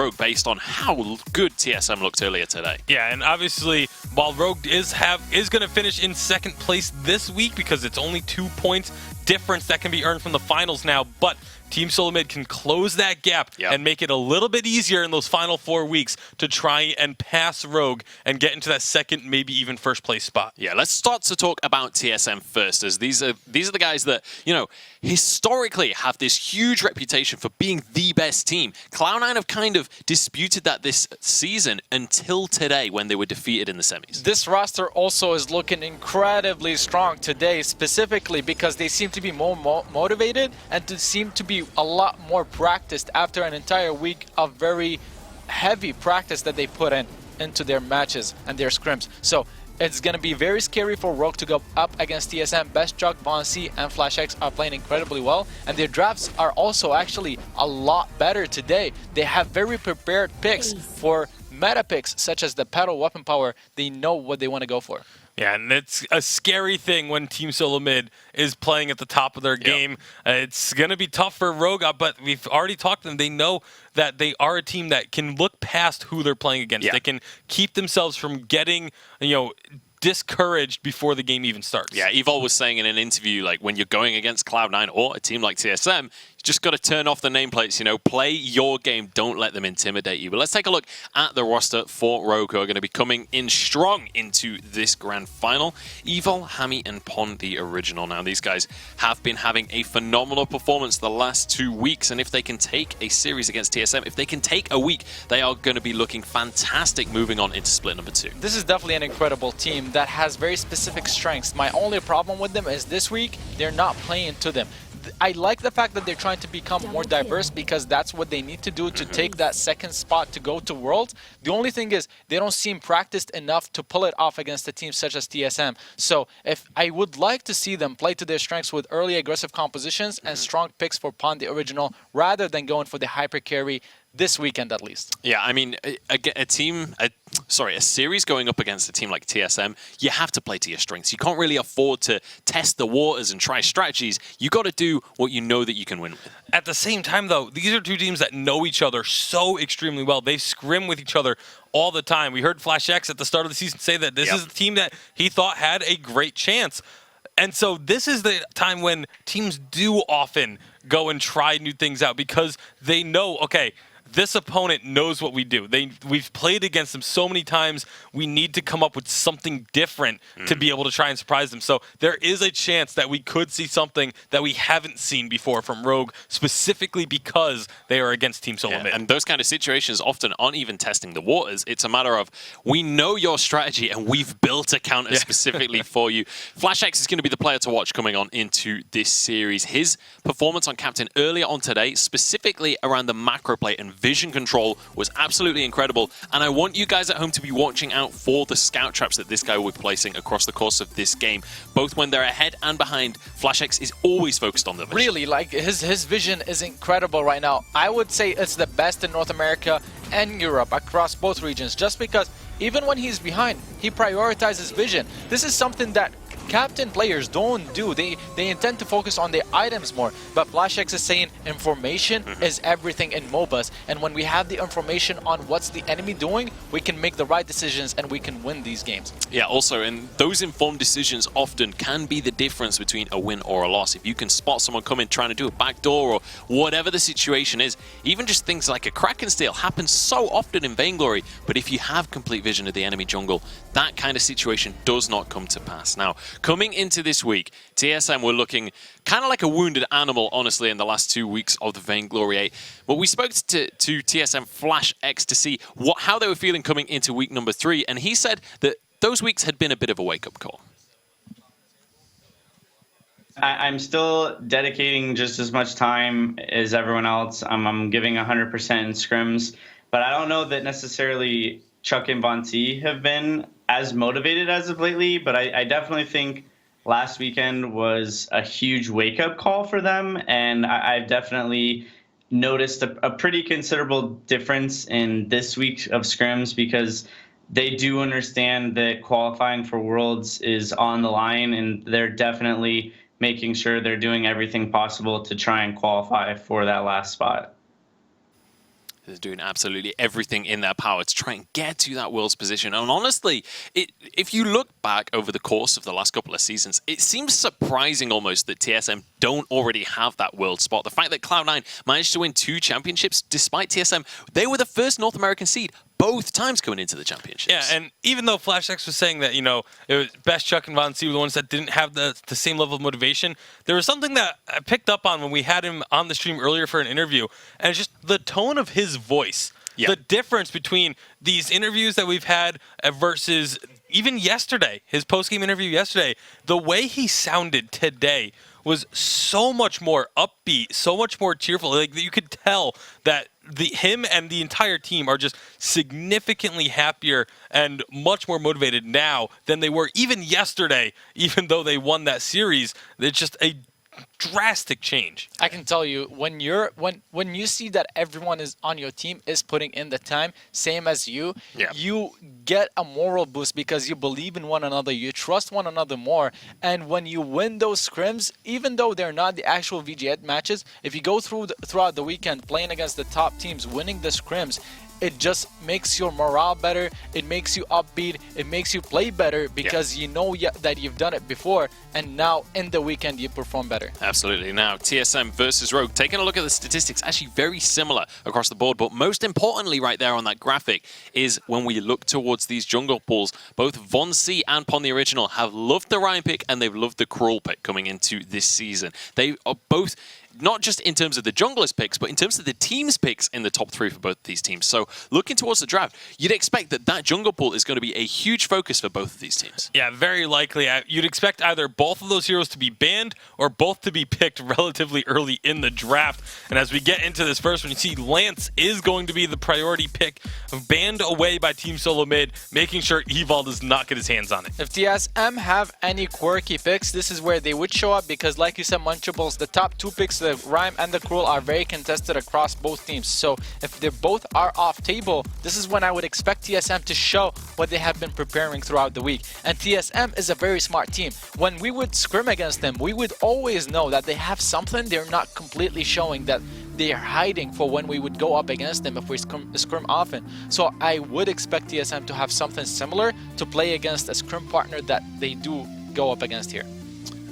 Rogue based on how good TSM looked earlier today. Yeah, and obviously, while Rogue is going to finish in second place this week because it's only 2 points difference that can be earned from the finals now, but Team Solo Mid can close that gap and make it a little bit easier in those final 4 weeks to try and pass Rogue and get into that second, maybe even first place spot. Yeah, let's start to talk about TSM first, as these are the guys that, you know, historically have this huge reputation for being the best team. Cloud9 have kind of disputed that this season until today when they were defeated in the semis. This roster also is looking incredibly strong today, specifically because they seem to be more motivated and seem to be a lot more practiced after an entire week of very heavy practice that they put into their matches and their scrims. So it's going to be very scary for Rogue to go up against TSM. Best Chuck, Von C, and FlashX are playing incredibly well, and their drafts are also actually a lot better today. They have very prepared picks for meta picks, such as the pedal weapon power. They know what they want to go for. Yeah, and it's a scary thing when Team Solo Mid is playing at the top of their game. It's going to be tough for Rogue, but we've already talked to them. They know that they are a team that can look past who they're playing against. They can keep themselves from getting, discouraged before the game even starts. Yeah, Evol was saying in an interview, like, when you're going against Cloud9 or a team like TSM, you just got to turn off the nameplates, play your game. Don't let them intimidate you. But let's take a look at the roster for Rogue, who are going to be coming in strong into this grand final. Evol, Hammy, and Pon, the original. Now, these guys have been having a phenomenal performance the last 2 weeks, and if they can take a series against TSM, if they can take a week, they are going to be looking fantastic moving on into split number 2. This is definitely an incredible team that has very specific strengths. My only problem with them is this week, they're not playing to them. I like the fact that they're trying to become more diverse because that's what they need to do to take that second spot to go to Worlds. The only thing is they don't seem practiced enough to pull it off against a team such as TSM. So if I would like to see them play to their strengths with early aggressive compositions and strong picks for Pon the original rather than going for the hyper carry this weekend at least. Yeah, I mean, a series going up against a team like TSM, you have to play to your strengths. You can't really afford to test the waters and try strategies. You got to do what you know that you can win with. At the same time, though, these are two teams that know each other so extremely well. They scrim with each other all the time. We heard FlashX at the start of the season say that this is a team that he thought had a great chance. And so this is the time when teams do often go and try new things out because they know, okay, this opponent knows what we do. We've played against them so many times. We need to come up with something different to be able to try and surprise them. So there is a chance that we could see something that we haven't seen before from Rogue, specifically because they are against Team Solo Mid. And those kind of situations often aren't even testing the waters. It's a matter of, we know your strategy and we've built a counter specifically for you. FlashX is going to be the player to watch coming on into this series. His performance on Captain earlier on today, specifically around the macro play and vision control, was absolutely incredible. And I want you guys at home to be watching out for the scout traps that this guy will be placing across the course of this game. Both when they're ahead and behind, FlashX is always focused on the vision. Really, like his vision is incredible right now. I would say it's the best in North America and Europe across both regions, just because even when he's behind, he prioritizes vision. This is something that Captain players don't do. They intend to focus on their items more, but FlashX is saying information is everything in MOBAs, and when we have the information on what's the enemy doing, we can make the right decisions and we can win these games. Yeah, also, and those informed decisions often can be the difference between a win or a loss. If you can spot someone coming trying to do a backdoor or whatever the situation is, even just things like a Kraken steal happen so often in Vainglory, but if you have complete vision of the enemy jungle, that kind of situation does not come to pass. Now, coming into this week, TSM were looking kind of like a wounded animal, honestly, in the last 2 weeks of the Vainglory8. But we spoke to TSM FlashX to see how they were feeling coming into week number 3, and he said that those weeks had been a bit of a wake-up call. I'm still dedicating just as much time as everyone else. I'm giving 100% in scrims, but I don't know that necessarily Chuck and Von T have been as motivated as of lately, but I definitely think last weekend was a huge wake-up call for them, and I've definitely noticed a pretty considerable difference in this week of scrims because they do understand that qualifying for Worlds is on the line, and they're definitely making sure they're doing everything possible to try and qualify for that last spot. They're doing absolutely everything in their power to try and get to that world's position. And honestly, if you look back over the course of the last couple of seasons, it seems surprising almost that TSM don't already have that world spot. The fact that Cloud9 managed to win 2 championships despite TSM, they were the first North American seed both times going into the championships. Yeah, and even though FlashX was saying that, it was Best, Chuck, and Von C were the ones that didn't have the same level of motivation, there was something that I picked up on when we had him on the stream earlier for an interview, and it's just the tone of his voice. Yeah. The difference between these interviews that we've had versus even yesterday, his post-game interview yesterday, the way he sounded today was so much more upbeat, so much more cheerful. Like, you could tell that him and the entire team are just significantly happier and much more motivated now than they were even yesterday, even though they won that series. It's just a drastic change. I can tell you, when you see that everyone is on your team is putting in the time, same as you, you get a moral boost because you believe in one another, you trust one another more, and when you win those scrims, even though they're not the actual VG8 matches, if you go throughout the weekend playing against the top teams, winning the scrims, it just makes your morale better, it makes you upbeat, it makes you play better because you know that you've done it before, and now in the weekend you perform better. Absolutely. Now, TSM versus Rogue, taking a look at the statistics, actually very similar across the board, but most importantly right there on that graphic is when we look towards these jungle pools, both Von C and Pon the Original have loved the Ryan pick and they've loved the Cruel pick coming into this season. They are both, not just in terms of the junglers picks, but in terms of the team's picks in the top 3 for both these teams. So looking towards the draft, you'd expect that jungle pool is going to be a huge focus for both of these teams. Yeah, very likely. You'd expect either both of those heroes to be banned or both to be picked relatively early in the draft. And as we get into this first one, you see Lance is going to be the priority pick, banned away by Team Solo Mid, making sure Evil does not get his hands on it. If TSM have any quirky picks, this is where they would show up because, like you said, Munchables, the top 2 picks, the Rhyme and the Cruel, are very contested across both teams. So if they both are off table, this is when I would expect TSM to show what they have been preparing throughout the week. And TSM is a very smart team. When we would scrim against them, we would always know that they have something they're not completely showing, that they are hiding for when we would go up against them if we scrim often. So I would expect TSM to have something similar to play against a scrim partner that they do go up against here.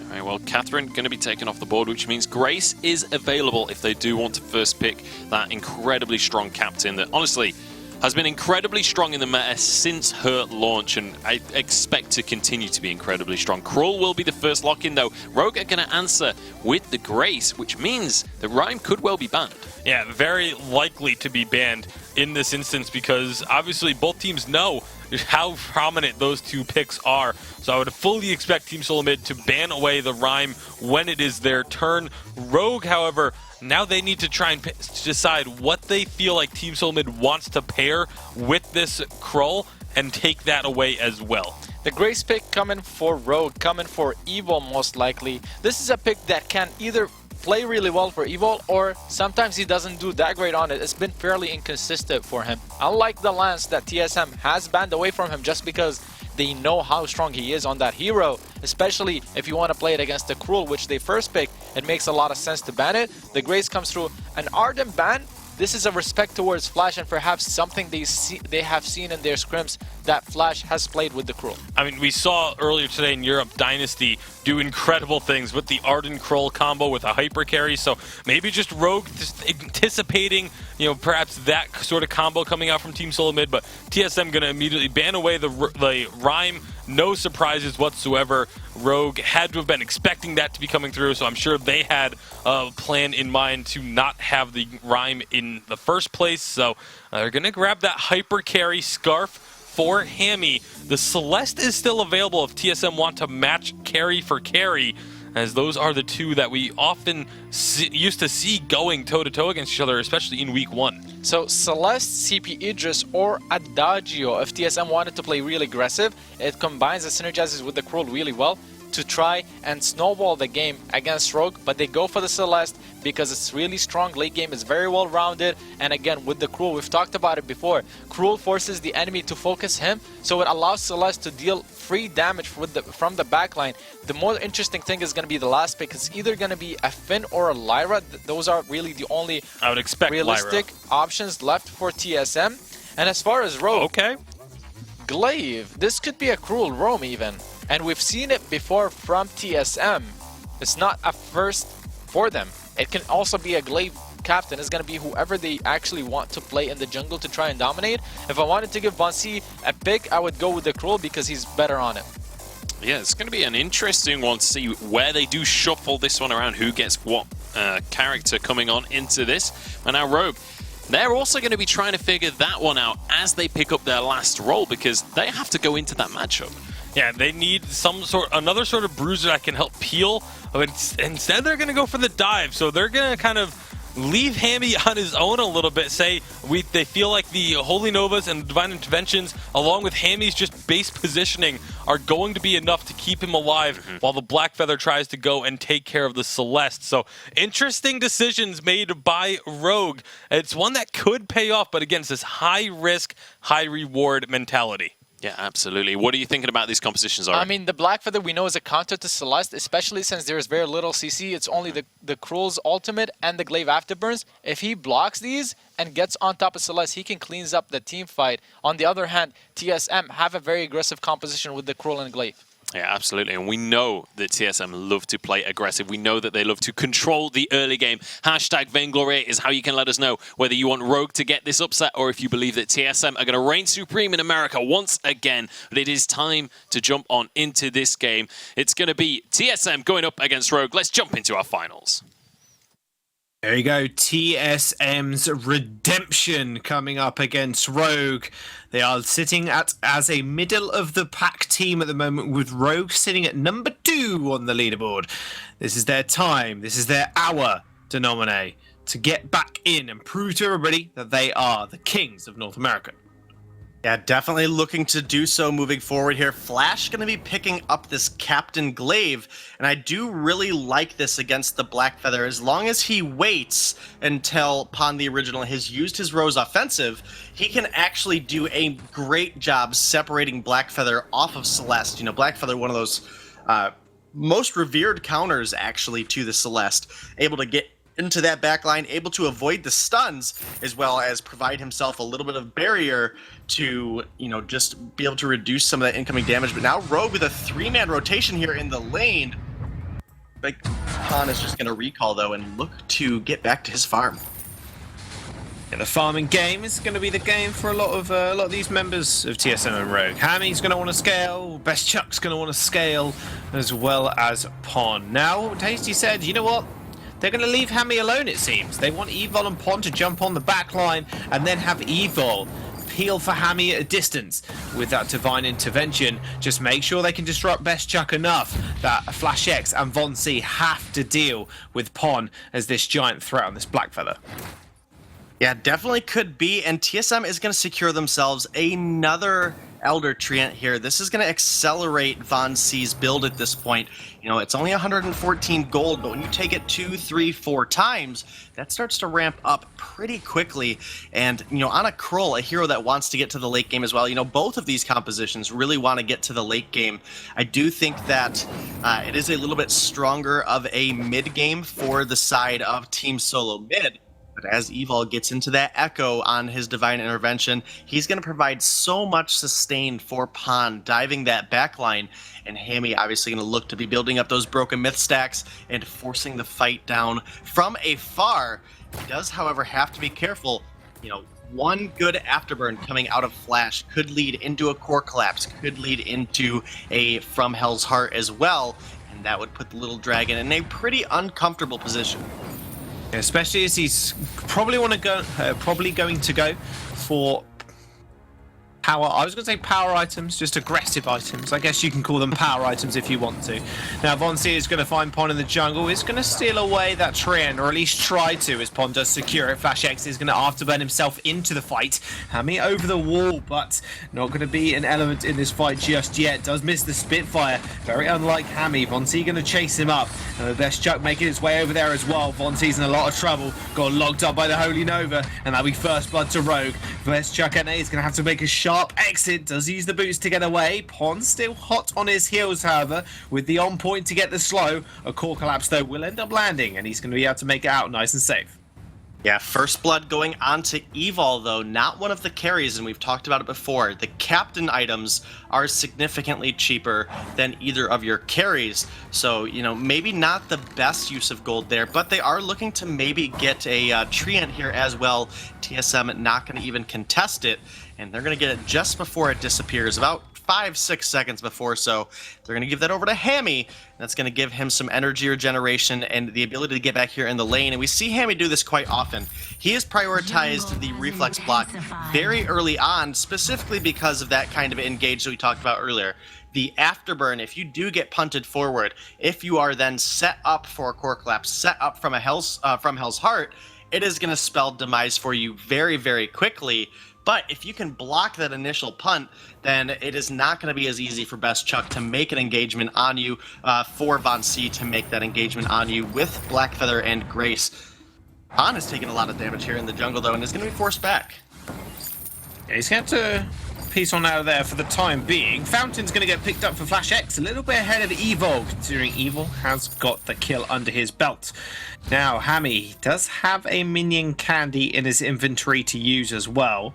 All right, well, Catherine going to be taken off the board, which means Grace is available if they do want to first pick that incredibly strong captain that honestly has been incredibly strong in the meta since her launch, and I expect to continue to be incredibly strong. Cruel will be the first lock-in, though. Rogue are going to answer with the Grace, which means the Rhyme could well be banned. Yeah, very likely to be banned in this instance because obviously both teams know how prominent those 2 picks are. So I would fully expect Team Solo Mid to ban away the Rhyme when it is their turn. Rogue, however, now they need to try and decide what they feel like Team Solo Mid wants to pair with this Krull and take that away as well. The Grace pick coming for Rogue, coming for Evil most likely. This is a pick that can either play really well for Evil, or sometimes he doesn't do that great on it. It's been fairly inconsistent for him. Unlike the Lance that TSM has banned away from him just because they know how strong he is on that hero, especially if you want to play it against the Cruel, which they first picked, it makes a lot of sense to ban it. The Grace comes through. An Ardent ban, this is a respect towards Flash and perhaps something they have seen in their scrims that Flash has played with the Cruel. I mean, we saw earlier today in Europe Dynasty do incredible things with the Arden Krull combo with a hyper carry, so maybe just Rogue just anticipating, perhaps that sort of combo coming out from Team Solo Mid, but TSM going to immediately ban away the Rhyme. No surprises whatsoever. Rogue had to have been expecting that to be coming through, so I'm sure they had a plan in mind to not have the Rhyme in the first place. So they're going to grab that hyper carry Scarf for Hammy. The Celeste is still available if TSM want to match carry for carry, as those are the 2 that we often used to see going toe-to-toe against each other, especially in Week 1. So Celeste, CP Idris, or Adagio, if TSM wanted to play really aggressive, it combines and synergizes with the Cruel really well to try and snowball the game against Rogue, but they go for the Celeste because it's really strong. Late game is very well rounded, and again with the Cruel, we've talked about it before. Cruel forces the enemy to focus him, so it allows Celeste to deal free damage from the backline. The more interesting thing is going to be the last pick. It's either going to be a Finn or a Lyra. Those are really the only I would expect realistic Lyra. options left for TSM. And as far as Rogue, Okay. Glaive, this could be a Cruel roam even. And we've seen it before from TSM. It's not a first for them. It can also be a Glaive captain. It's going to be whoever they actually want to play in the jungle to try and dominate. If I wanted to give Vainglory a pick, I would go with the Cruel because he's better on it. Yeah, it's going to be an interesting one to see where they do shuffle this one around, who gets what character coming on into this. And now Rogue, they're also going to be trying to figure that one out as they pick up their last role, because they have to go into that matchup. Yeah, they need another sort of bruiser that can help peel. But instead, they're going to go for the dive. So they're going to kind of leave Hammy on his own a little bit. They feel like the Holy Novas and Divine Interventions, along with Hammy's just base positioning, are going to be enough to keep him alive while the Blackfeather tries to go and take care of the Celeste. So interesting decisions made by Rogue. It's one that could pay off, but again, it's this high risk, high reward mentality. Yeah, absolutely. What are you thinking about these compositions, Ari? I mean, the Blackfeather we know is a counter to Celeste, especially since there's very little CC. It's only the Cruel's ultimate and the Glaive Afterburns. If he blocks these and gets on top of Celeste, he can cleans up the team fight. On the other hand, TSM have a very aggressive composition with the Cruel and Glaive. Yeah, absolutely. And we know that TSM love to play aggressive. We know that they love to control the early game. Hashtag Vainglory8 is how you can let us know whether you want Rogue to get this upset or if you believe that TSM are going to reign supreme in America once again. But it is time to jump on into this game. It's going to be TSM going up against Rogue. Let's jump into our finals. There you go, TSM's redemption coming up against Rogue. They are sitting as a middle-of-the-pack team at the moment, with Rogue sitting at number 2 on the leaderboard. This is their time, this is their hour to nominate, to get back in and prove to everybody that they are the kings of North America. Yeah, definitely looking to do so moving forward here. Flash going to be picking up this Captain Glaive, and I do really like this against the Blackfeather. As long as he waits until Pon the Original has used his Rose offensive, he can actually do a great job separating Blackfeather off of Celeste. You know, Blackfeather, one of those most revered counters actually to the Celeste, able to get into that backline, able to avoid the stuns, as well as provide himself a little bit of barrier to, you know, just be able to reduce some of that incoming damage. But now Rogue with a 3-man rotation here in the lane. Big Pon is just going to recall, though, and look to get back to his farm. Yeah, the farming game is going to be the game for a lot of these members of TSM and Rogue. Hammy's going to want to scale, Best Chuck's going to want to scale, as well as Pon. Now, Tasty said, you know what? They're going to leave Hammy alone, it seems. They want Evol and Pon to jump on the back line and then have Evol peel for Hammy at a distance with that Divine Intervention. Just make sure they can disrupt Best Chuck enough that Flash X and Von C have to deal with Pon as this giant threat on this Blackfeather. Yeah, definitely could be, and TSM is going to secure themselves another Elder Treant here. This is going to accelerate Von C's build at this point. You know, it's only 114 gold, but when you take it 2, 3, 4 times, that starts to ramp up pretty quickly. And, you know, on a Krull, a hero that wants to get to the late game as well, you know, both of these compositions really want to get to the late game. I do think that it is a little bit stronger of a mid game for the side of Team Solo Mid. But as Evol gets into that Echo on his Divine Intervention, he's going to provide so much sustain for Pon, diving that backline. And Hammy obviously going to look to be building up those broken myth stacks and forcing the fight down from afar. He does, however, have to be careful. You know, one good afterburn coming out of Flash could lead into a core collapse, could lead into a From Hell's Heart as well. And that would put the little dragon in a pretty uncomfortable position. Especially as he's probably going to go for power. I was going to say power items, just aggressive items. I guess you can call them power items if you want to. Now, Von C is going to find Pon in the jungle. Is going to steal away that Treant, or at least try to, as Pon does secure it. Flash X is going to afterburn himself into the fight. Hammy over the wall, but not going to be an element in this fight just yet. Does miss the Spitfire. Very unlike Hammy. Von C going to chase him up. And the best Chuck making his way over there as well. Von C's in a lot of trouble. Got logged up by the Holy Nova, and that'll be first blood to Rogue. Best Chuck NA is going to have to make a sharp exit. Does use the boots to get away. Pon still hot on his heels, however, with the on point to get the slow. A core collapse, though, will end up landing, and he's going to be able to make it out nice and safe. Yeah, first blood going on to Evol, though, not one of the carries, and we've talked about it before. The captain items are significantly cheaper than either of your carries, so, you know, maybe not the best use of gold there, but they are looking to maybe get a Treant here as well. TSM not going to even contest it, and they're going to get it just before it disappears, about 5-6 seconds before, so they're going to give that over to Hammy. That's going to give him some energy regeneration and the ability to get back here in the lane, and we see Hammy do this quite often. He has prioritized the reflex block very early on, specifically because of that kind of engage that we talked about earlier. The afterburn, if you do get punted forward, if you are then set up for a core collapse, set up from Hell's Heart, it is going to spell demise for you very, very quickly. But if you can block that initial punt, then it is not going to be as easy for Best Chuck to make an engagement on you, for Von C to make that engagement on you with Blackfeather and Grace. Han is taking a lot of damage here in the jungle, though, and is going to be forced back. Yeah, he's going to piece on out of there for the time being. Fountain's going to get picked up for Flash X, a little bit ahead of Evol, considering Evol has got the kill under his belt. Now, Hammy does have a minion candy in his inventory to use as well.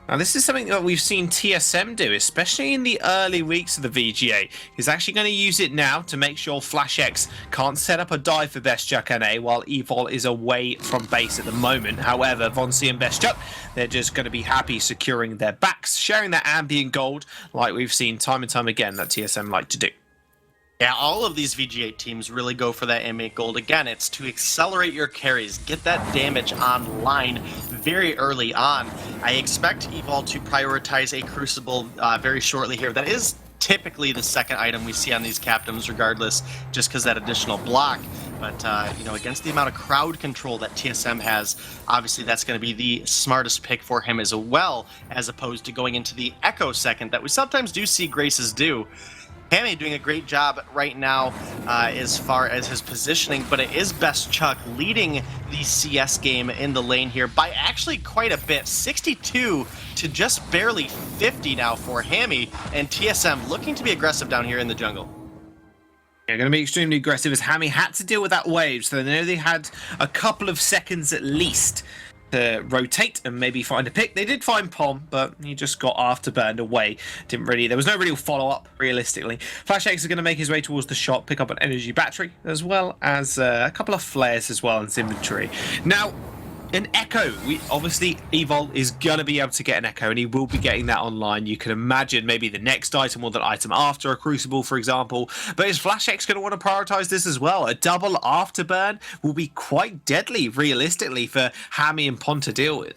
Now, this is something that we've seen TSM do, especially in the early weeks of the VGA. He's actually going to use it now to make sure Flash X can't set up a dive for Best Chuck NA while Evol is away from base at the moment. However, Von C and Best Chuck, they're just going to be happy securing their backs, sharing that ambient gold like we've seen time and time again that TSM like to do. Yeah, all of these VG8 teams really go for that ambient gold. Again, it's to accelerate your carries, get that damage online very early on. I expect Evol to prioritize a Crucible very shortly here. That is typically the second item we see on these captains, regardless, just because that additional block. But, you know, against the amount of crowd control that TSM has, obviously that's going to be the smartest pick for him as well, as opposed to going into the Echo second that we sometimes do see Graces do. Hammy doing a great job right now as far as his positioning, but it is Best Chuck leading the CS game in the lane here by actually quite a bit. 62 to just barely 50 now for Hammy, and TSM looking to be aggressive down here in the jungle. They're going to be extremely aggressive as Hammy had to deal with that wave, so they know they had a couple of seconds at least to rotate and maybe find a pick. They did find Pom, but he just got afterburned away. There was no real follow-up, realistically. Flash X is going to make his way towards the shop, pick up an energy battery, as well as a couple of flares as well in his inventory. Now, an Echo. Obviously, Evol is going to be able to get an Echo, and he will be getting that online. You can imagine maybe the next item or the item after a Crucible, for example. But is Flash X going to want to prioritize this as well? A double afterburn will be quite deadly, realistically, for Hammy and Pon to deal with.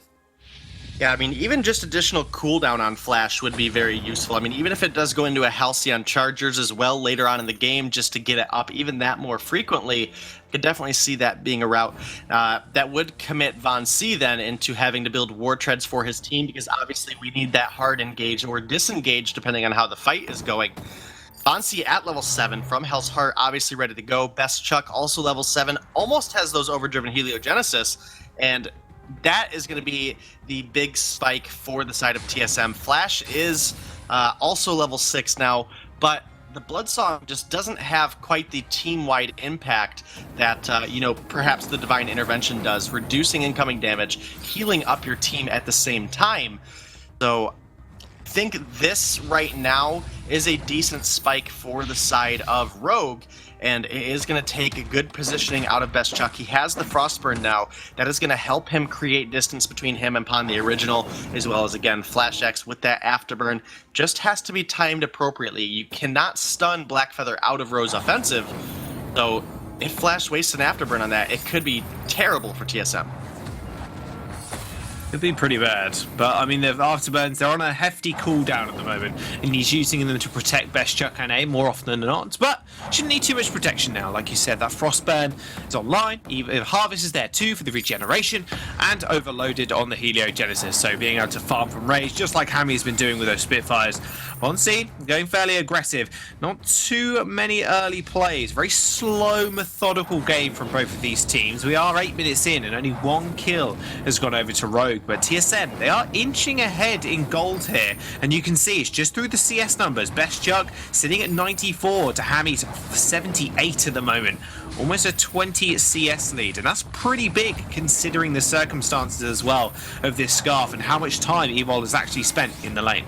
Yeah, I mean, even just additional cooldown on Flash would be very useful. I mean, even if it does go into a Halcyon Chargers as well later on in the game, just to get it up even that more frequently, I could definitely see that being a route that would commit Von C then into having to build war treads for his team, because obviously we need that hard engage or disengage depending on how the fight is going. Von C at level 7 from Hell's Heart, obviously ready to go. Best Chuck also level 7, almost has those overdriven heliogenesis, and that is going to be the big spike for the side of TSM. Flash is also level 6 now, but the Bloodsong just doesn't have quite the team-wide impact that, you know, perhaps the Divine Intervention does, reducing incoming damage, healing up your team at the same time. So I think this right now is a decent spike for the side of Rogue, and it is going to take a good positioning out of Best Chuck. He has the Frostburn now. That is going to help him create distance between him and Pon the original, as well as, again, Flash X with that Afterburn. Just has to be timed appropriately. You cannot stun Blackfeather out of Ro's offensive, so if Flash wastes an Afterburn on that, it could be terrible for TSM. It'd be pretty bad, but I mean, the afterburns, they're on a hefty cooldown at the moment, and he's using them to protect Best Chuck and A more often than not, but shouldn't need too much protection now. Like you said, that Frostburn is online, even Harvest is there too for the regeneration, and overloaded on the Heliogenesis, so being able to farm from Rage, just like Hammy's been doing with those Spitfires. Vonsi going fairly aggressive, not too many early plays, very slow, methodical game from both of these teams. We are 8 minutes in, and only one kill has gone over to Rogue. But TSM, they are inching ahead in gold here, and you can see it's just through the CS numbers. Best Chuck sitting at 94 to Hammy's 78 at the moment. Almost a 20 CS lead, and that's pretty big considering the circumstances as well of this Scarf and how much time Evil has actually spent in the lane.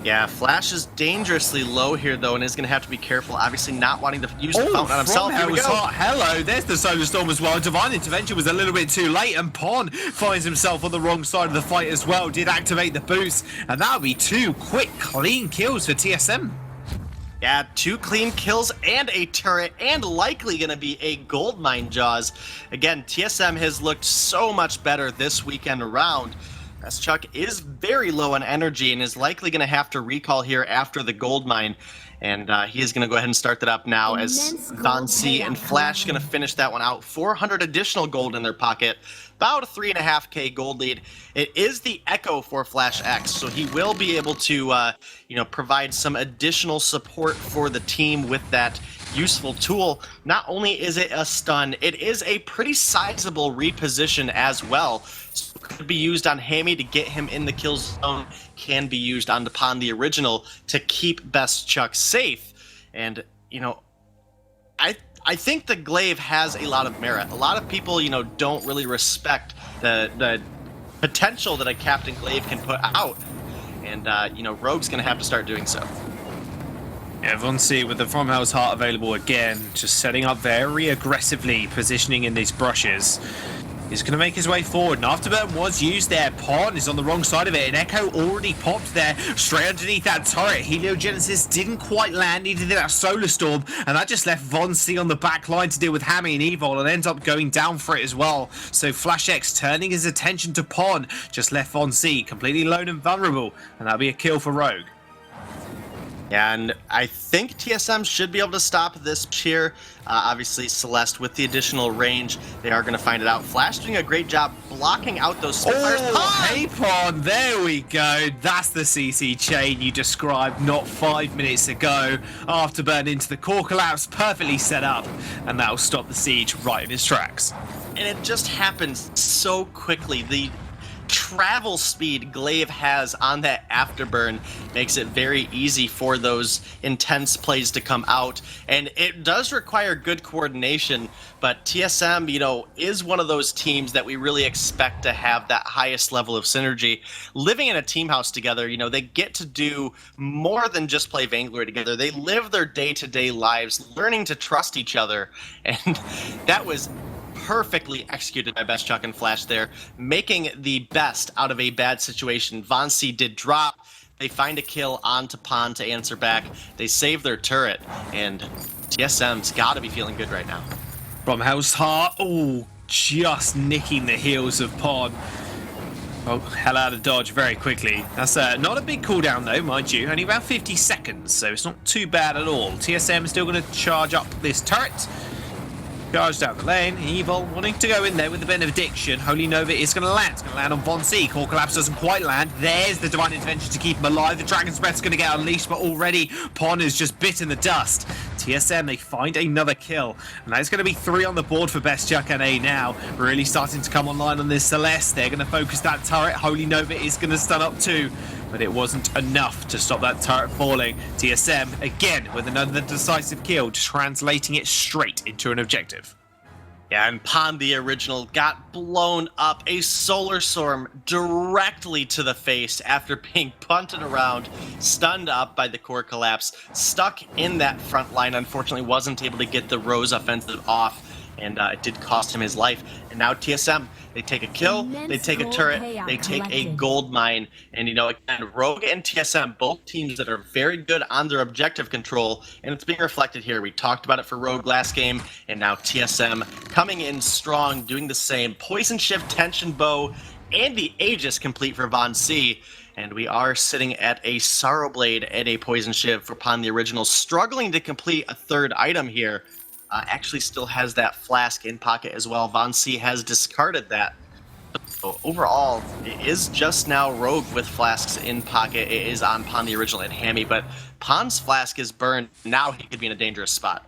Yeah, Flash is dangerously low here, though, and is going to have to be careful, obviously not wanting to use the fountain on himself. Here we go. Hello, there's the Solar Storm as well. Divine Intervention was a little bit too late, and Pon finds himself on the wrong side of the fight as well. Did activate the boost, and that'll be 2 quick, clean kills for TSM. Yeah, 2 clean kills and a turret, and likely going to be a gold mine, Jaws. Again, TSM has looked so much better this weekend around. Best Chuck is very low on energy and is likely going to have to recall here after the gold mine. And he is going to go ahead and start that up now as Vonsi and Flash going to finish that one out. 400 additional gold in their pocket. About a 3.5k gold lead. It is the Echo for Flash X, so he will be able to provide some additional support for the team with that useful tool. Not only is it a stun, it is a pretty sizable reposition as well. So it could be used on Hammy to get him in the kill zone, can be used on the original to keep Best Chuck safe. And, I think the glaive has a lot of merit. A lot of people, don't really respect the potential that a Captain Glaive can put out. And, Rogue's going to have to start doing so. Yeah, Vonsi with the Farmhouse Heart available again, just setting up very aggressively, positioning in these brushes. He's going to make his way forward, and Afterburn was used there. Pon is on the wrong side of it, and Echo already popped there, straight underneath that turret. Heliogenesis didn't quite land, he did that Solar Storm, and that just left Vonsi on the back line to deal with Hammy and Evil, and ends up going down for it as well. So Flash X turning his attention to Pon, just left Vonsi completely alone and vulnerable, and that'll be a kill for Rogue. Yeah, and I think TSM should be able to stop this cheer. Obviously, Celeste with the additional range, they are going to find it out. Flash doing a great job blocking out those Spitfires. Hey, Pon, there we go. That's the CC chain you described not 5 minutes ago. Afterburn into the core collapse, perfectly set up, and that'll stop the siege right in its tracks. And it just happens so quickly. The travel speed Glaive has on that Afterburn makes it very easy for those intense plays to come out, and it does require good coordination, but TSM, is one of those teams that we really expect to have that highest level of synergy. Living in a team house together, they get to do more than just play Vainglory together. They live their day-to-day lives learning to trust each other, and that was perfectly executed by Best Chuck and Flash there, making the best out of a bad situation. Vonsi did drop. They find a kill onto Pon to answer back. They save their turret, and TSM's got to be feeling good right now. From House Heart, just nicking the heels of Pon. Oh, hell out of dodge very quickly. That's not a big cooldown though, mind you. Only about 50 seconds, so it's not too bad at all. TSM is still going to charge up this turret. Charge down the lane. Evil wanting to go in there with the benediction. Holy Nova is going to land. It's going to land on Vonsi. Core Collapse doesn't quite land. There's the Divine Intervention to keep him alive. The Dragon's Breath's going to get unleashed, but already Pon is just bit in the dust. TSM, they find another kill. And that's going to be 3 on the board for Best Chuck and A now. Really starting to come online on this Celeste. They're going to focus that turret. Holy Nova is going to stun up too. But it wasn't enough to stop that turret falling. TSM, again, with another decisive kill, translating it straight into an objective. Yeah, and Pon, the original, got blown up. A Solar Storm directly to the face after being punted around, stunned up by the core collapse, stuck in that front line. Unfortunately, wasn't able to get the Rose offensive off, and it did cost him his life. And now TSM, they take a kill, they take a turret, they take a gold mine. And, again, Rogue and TSM, both teams that are very good on their objective control, and it's being reflected here. We talked about it for Rogue last game, and now TSM coming in strong, doing the same. Poison Shift, Tension Bow, and the Aegis complete for Von C. And we are sitting at a Sorrow Blade and a Poison Shiv for Pon the Original, struggling to complete a third item here. Actually still has that flask in pocket as well. Von C has discarded that. So overall, it is just now Rogue with flasks in pocket. It is on Pon the Original and Hammy, but Pon's flask is burned. Now he could be in a dangerous spot.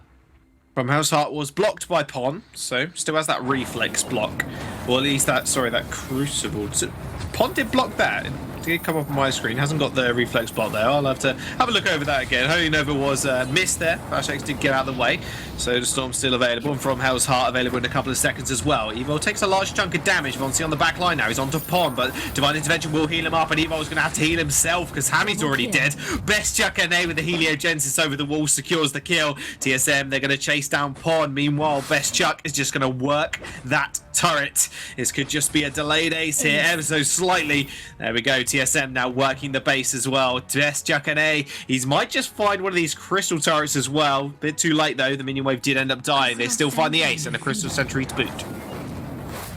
From House Heart was blocked by Pon, so still has that reflex block. Or at least that Crucible. So Pon did block that. It did come up on my screen. Hasn't got the reflex block there. I'll have to have a look over that again. Holy Nova was missed there. FlashX did get out of the way. So the Storm's still available. And From Hell's Heart available in a couple of seconds as well. Evo takes a large chunk of damage. Vonsi on the back line now. He's onto Pon, but Divine Intervention will heal him up. And Evo's going to have to heal himself because Hammy's already dead. Best Chuck and A with the Heliogenesis over the wall secures the kill. TSM, they're going to chase down Pon. Meanwhile, Best Chuck is just going to work that turret. This could just be a delayed ace here, ever so slightly. There we go. TSM now working the base as well. Best Chuck and A. He might just find one of these crystal turrets as well. Bit too late though. The minion wave did end up dying. They still find the ace and the crystal sentry to boot.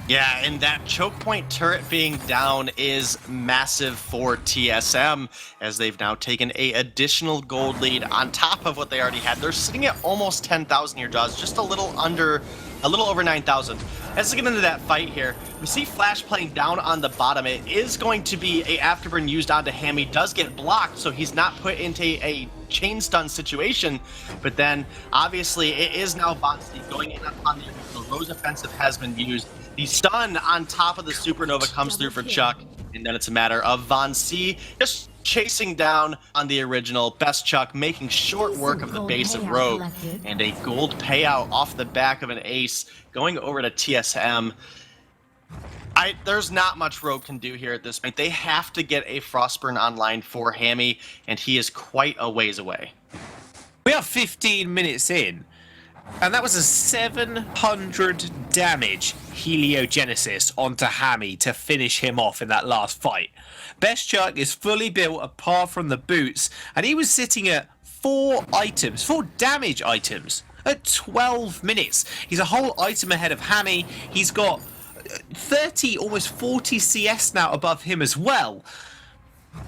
Yeah, and that choke point turret being down is massive for TSM, as they've now taken a additional gold lead on top of what they already had. They're sitting at almost 10,000 here, Jaws, just a little over 9,000. As we get into that fight here, we see Flash playing down on the bottom. It is going to be a afterburn used onto Hammy, does get blocked, so he's not put into a chain stun situation, but then obviously it is now Bonsi going in on the Rose offensive has been used. The stun on top of the Supernova comes through for Chuck, and then it's a matter of Von C just chasing down on the Original. Best Chuck making short work of the base of Rogue, and a gold payout off the back of an ace going over to TSM. There's not much Rogue can do here at this point. They have to get a Frostburn online for Hammy, and he is quite a ways away. We are 15 minutes in. And that was a 700 damage Heliogenesis onto Hammy to finish him off in that last fight. Best Chuck is fully built apart from the boots, and he was sitting at 4 damage items at 12 minutes. He's a whole item ahead of Hammy. He's got 30, almost 40 CS now above him as well.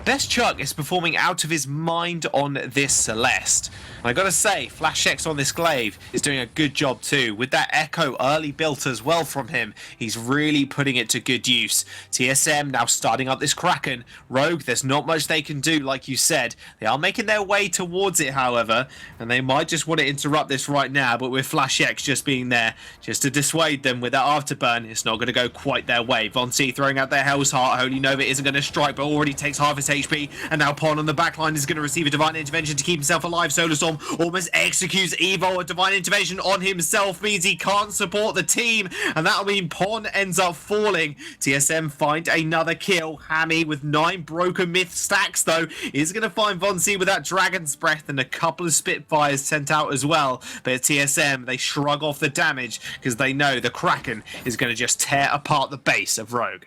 Best Chuck is performing out of his mind on this Celeste. And I gotta say, FlashX on this glaive is doing a good job too. With that Echo early built as well from him, he's really putting it to good use. TSM now starting up this Kraken. Rogue, there's not much they can do, like you said. They are making their way towards it, however, and they might just want to interrupt this right now, but with FlashX just being there, just to dissuade them with that afterburn, it's not going to go quite their way. Von C throwing out their Hell's Heart. Holy Nova isn't going to strike, but already takes half his HP, and now Pon on the backline is going to receive a Divine Intervention to keep himself alive. Solar Storm almost executes Evo. A Divine Intervention on himself means he can't support the team, and that'll mean Pon ends up falling. TSM find another kill. Hammy with 9 Broken Myth stacks though is going to find Von C with that Dragon's Breath and a couple of Spitfires sent out as well. But TSM, they shrug off the damage because they know the Kraken is going to just tear apart the base of Rogue.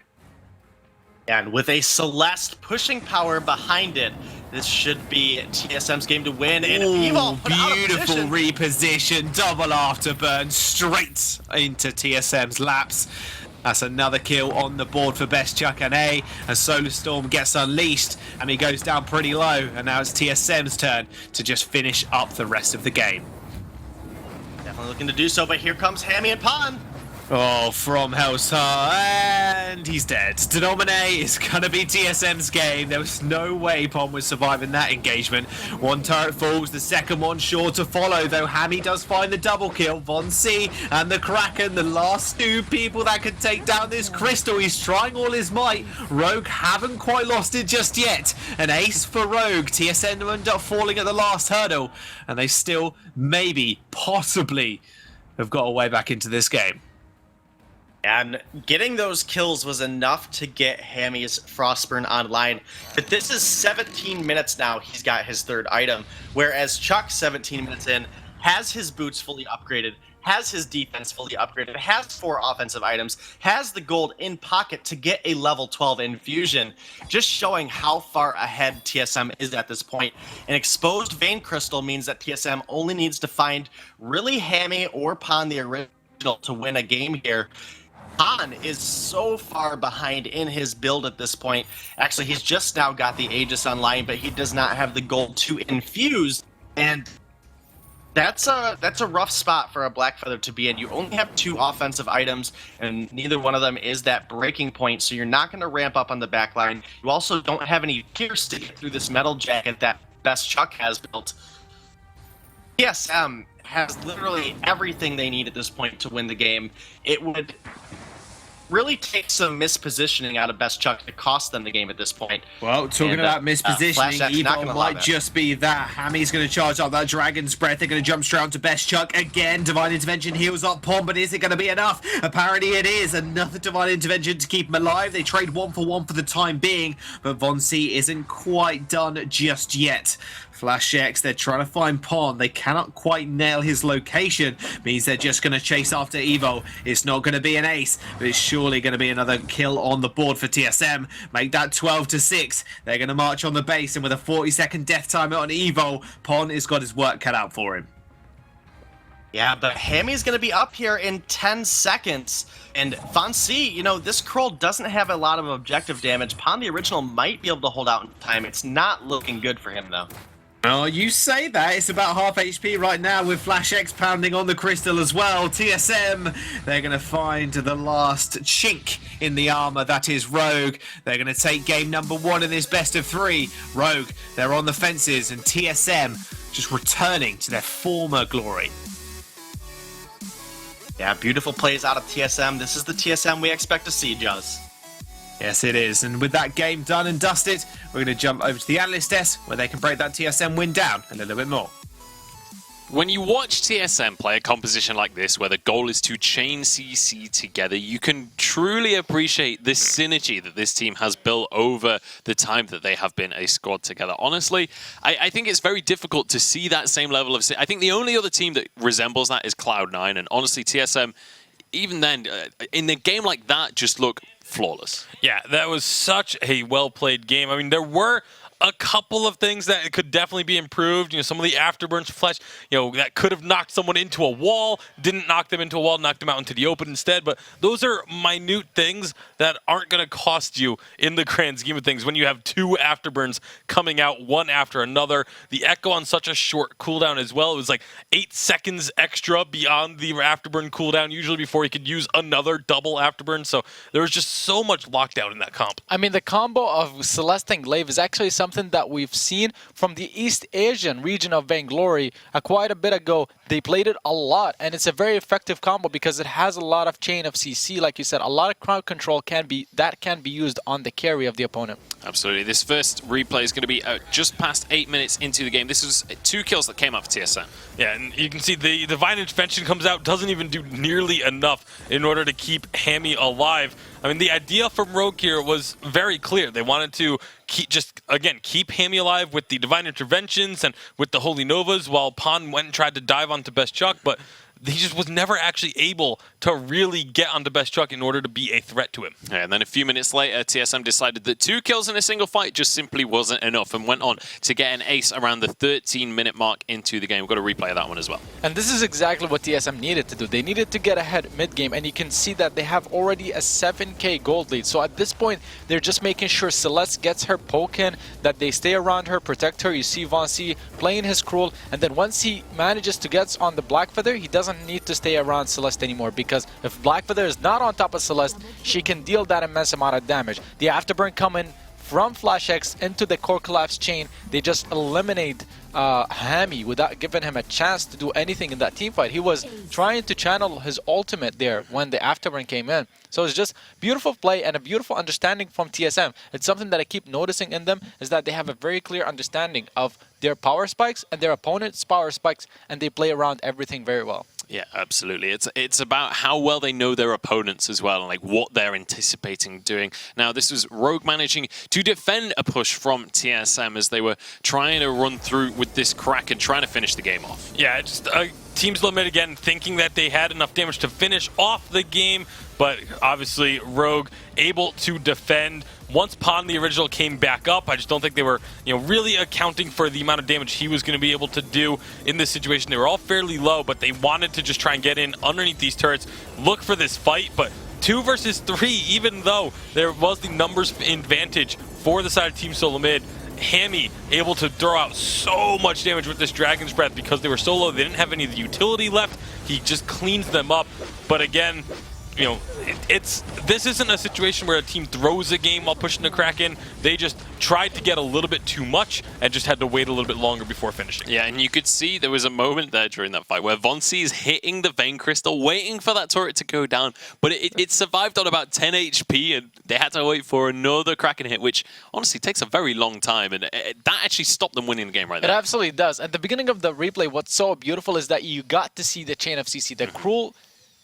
And with a Celeste pushing power behind it, this should be TSM's game to win. And Evo put out of beautiful position. reposition, double afterburn straight into TSM's laps. That's another kill on the board for Best Chuck and A. As Solar Storm gets unleashed and he goes down pretty low. And now it's TSM's turn to just finish up the rest of the game. Definitely looking to do so, but here comes Hammy and Pon. Oh, from Hell's Heart, and he's dead. Denominate is going to be TSM's game. There was no way Pon was surviving that engagement. One turret falls, the second one sure to follow, though Hammy does find the double kill. Von C and the Kraken, the last 2 people that could take down this crystal. He's trying all his might. Rogue haven't quite lost it just yet. An ace for Rogue. TSM end up falling at the last hurdle, and they still, maybe, possibly, have got a way back into this game. And getting those kills was enough to get Hammy's Frostburn online. But this is 17 minutes now, he's got his third item. Whereas Chuck, 17 minutes in, has his boots fully upgraded, has his defense fully upgraded, has 4 offensive items, has the gold in pocket to get a level 12 infusion. Just showing how far ahead TSM is at this point. An exposed Vein Crystal means that TSM only needs to find really Hammy or Pon the Original to win a game here. Han is so far behind in his build at this point. Actually, he's just now got the Aegis online, but he does not have the gold to infuse, and that's a rough spot for a Blackfeather to be in. You only have 2 offensive items, and neither one of them is that breaking point, so you're not going to ramp up on the backline. You also don't have any pierce to get through this metal jacket that Best Chuck has built. TSM has literally everything they need at this point to win the game. It would really take some mispositioning out of Best Chuck to cost them the game at this point. Well, talking about mispositioning, Flashback's not Evo gonna might love it. just be that. Hammy's going to charge up that Dragon's Breath. They're going to jump straight onto Best Chuck again. Divine Intervention heals up Pom, but is it going to be enough? Apparently it is. Another Divine Intervention to keep him alive. They trade 1-for-1 for the time being, but Von C isn't quite done just yet. Flash X, they're trying to find Pon. They cannot quite nail his location. Means they're just going to chase after Evo. It's not going to be an ace, but it's surely going to be another kill on the board for TSM. Make that 12-6. They're going to march on the base, and with a 40-second death timer on Evo, Pon has got his work cut out for him. Yeah, but Hammy's going to be up here in 10 seconds. And Von C, you know, this Kroll doesn't have a lot of objective damage. Pon the original might be able to hold out in time. It's not looking good for him, though. Oh, you say that. It's about half HP right now with Flash X pounding on the crystal as well. TSM, they're going to find the last chink in the armor. That is Rogue. They're going to take game number 1 in this best of 3. Rogue, they're on the fences, and TSM just returning to their former glory. Yeah, beautiful plays out of TSM. This is the TSM we expect to see, Juz. Yes, it is. And with that game done and dusted, we're going to jump over to the analyst desk where they can break that TSM win down a little bit more. When you watch TSM play a composition like this, where the goal is to chain CC together, you can truly appreciate this synergy that this team has built over the time that they have been a squad together. Honestly, I think it's very difficult to see that same level of... I think the only other team that resembles that is Cloud9, and honestly, TSM, even then, in a game like that, just look flawless. Yeah, that was such a well-played game. I mean, there were a couple of things that could definitely be improved. You know, some of the afterburns flash, that could have knocked someone into a wall, didn't knock them into a wall, knocked them out into the open instead. But those are minute things that aren't going to cost you in the grand scheme of things when you have 2 afterburns coming out one after another. The Echo on such a short cooldown as well. It was like 8 seconds extra beyond the afterburn cooldown usually before he could use another double afterburn. So there was just so much lockdown in that comp. I mean, the combo of Celeste and Glaive is actually something that we've seen from the East Asian region of Vainglory quite a bit ago. They played it a lot, and it's a very effective combo because it has a lot of chain of CC, like you said. A lot of crowd control can be used on the carry of the opponent. Absolutely. This first replay is going to be just past 8 minutes into the game. This was 2 kills that came up for TSM. Yeah, and you can see the Divine Intervention comes out, doesn't even do nearly enough in order to keep Hammy alive. I mean, the idea from Rogue here was very clear. They wanted to keep Hammy alive with the Divine Interventions and with the Holy Novas while Pon went and tried to dive onto Best Chuck, but he just was never actually able to really get onto Best Chuck in order to be a threat to him. Yeah, and then a few minutes later, TSM decided that 2 kills in a single fight just simply wasn't enough and went on to get an ace around the 13-minute mark into the game. We've got to replay that one as well. And this is exactly what TSM needed to do. They needed to get ahead mid-game, and you can see that they have already a 7k gold lead. So at this point, they're just making sure Celeste gets her poke in, that they stay around her, protect her. You see Von C playing his Cruel, and then once he manages to get on the Blackfeather, he doesn't need to stay around Celeste anymore, because if Blackfeather is not on top of Celeste, she can deal that immense amount of damage. The afterburn coming from Flash X into the core collapse chain, they just eliminate Hammy without giving him a chance to do anything in that team fight. He was trying to channel his ultimate there when the afterburn came in. So it's just beautiful play and a beautiful understanding from TSM. It's something that I keep noticing in them, is that they have a very clear understanding of their power spikes and their opponent's power spikes, and they play around everything very well. Yeah, absolutely. It's about how well they know their opponents as well, and like what they're anticipating doing. Now, this was Rogue managing to defend a push from TSM as they were trying to run through with this crack and trying to finish the game off. Yeah, just teams limit again, thinking that they had enough damage to finish off the game, but obviously Rogue able to defend. Once Pon the original came back up, I just don't think they were, really accounting for the amount of damage he was going to be able to do in this situation. They were all fairly low, but they wanted to just try and get in underneath these turrets, look for this fight, but 2 versus 3, even though there was the numbers advantage for the side of Team Solo Mid, Hammy able to throw out so much damage with this Dragon's Breath because they were so low. They didn't have any of the utility left. He just cleans them up. But again, you know, this isn't a situation where a team throws a game while pushing the Kraken. They just tried to get a little bit too much and just had to wait a little bit longer before finishing. Yeah, and you could see there was a moment there during that fight where Vonsi is hitting the Vein Crystal, waiting for that turret to go down, but it survived on about 10 HP, and they had to wait for another Kraken hit, which honestly takes a very long time, and that actually stopped them winning the game right there. It absolutely does. At the beginning of the replay, what's so beautiful is that you got to see the chain of CC. The cruel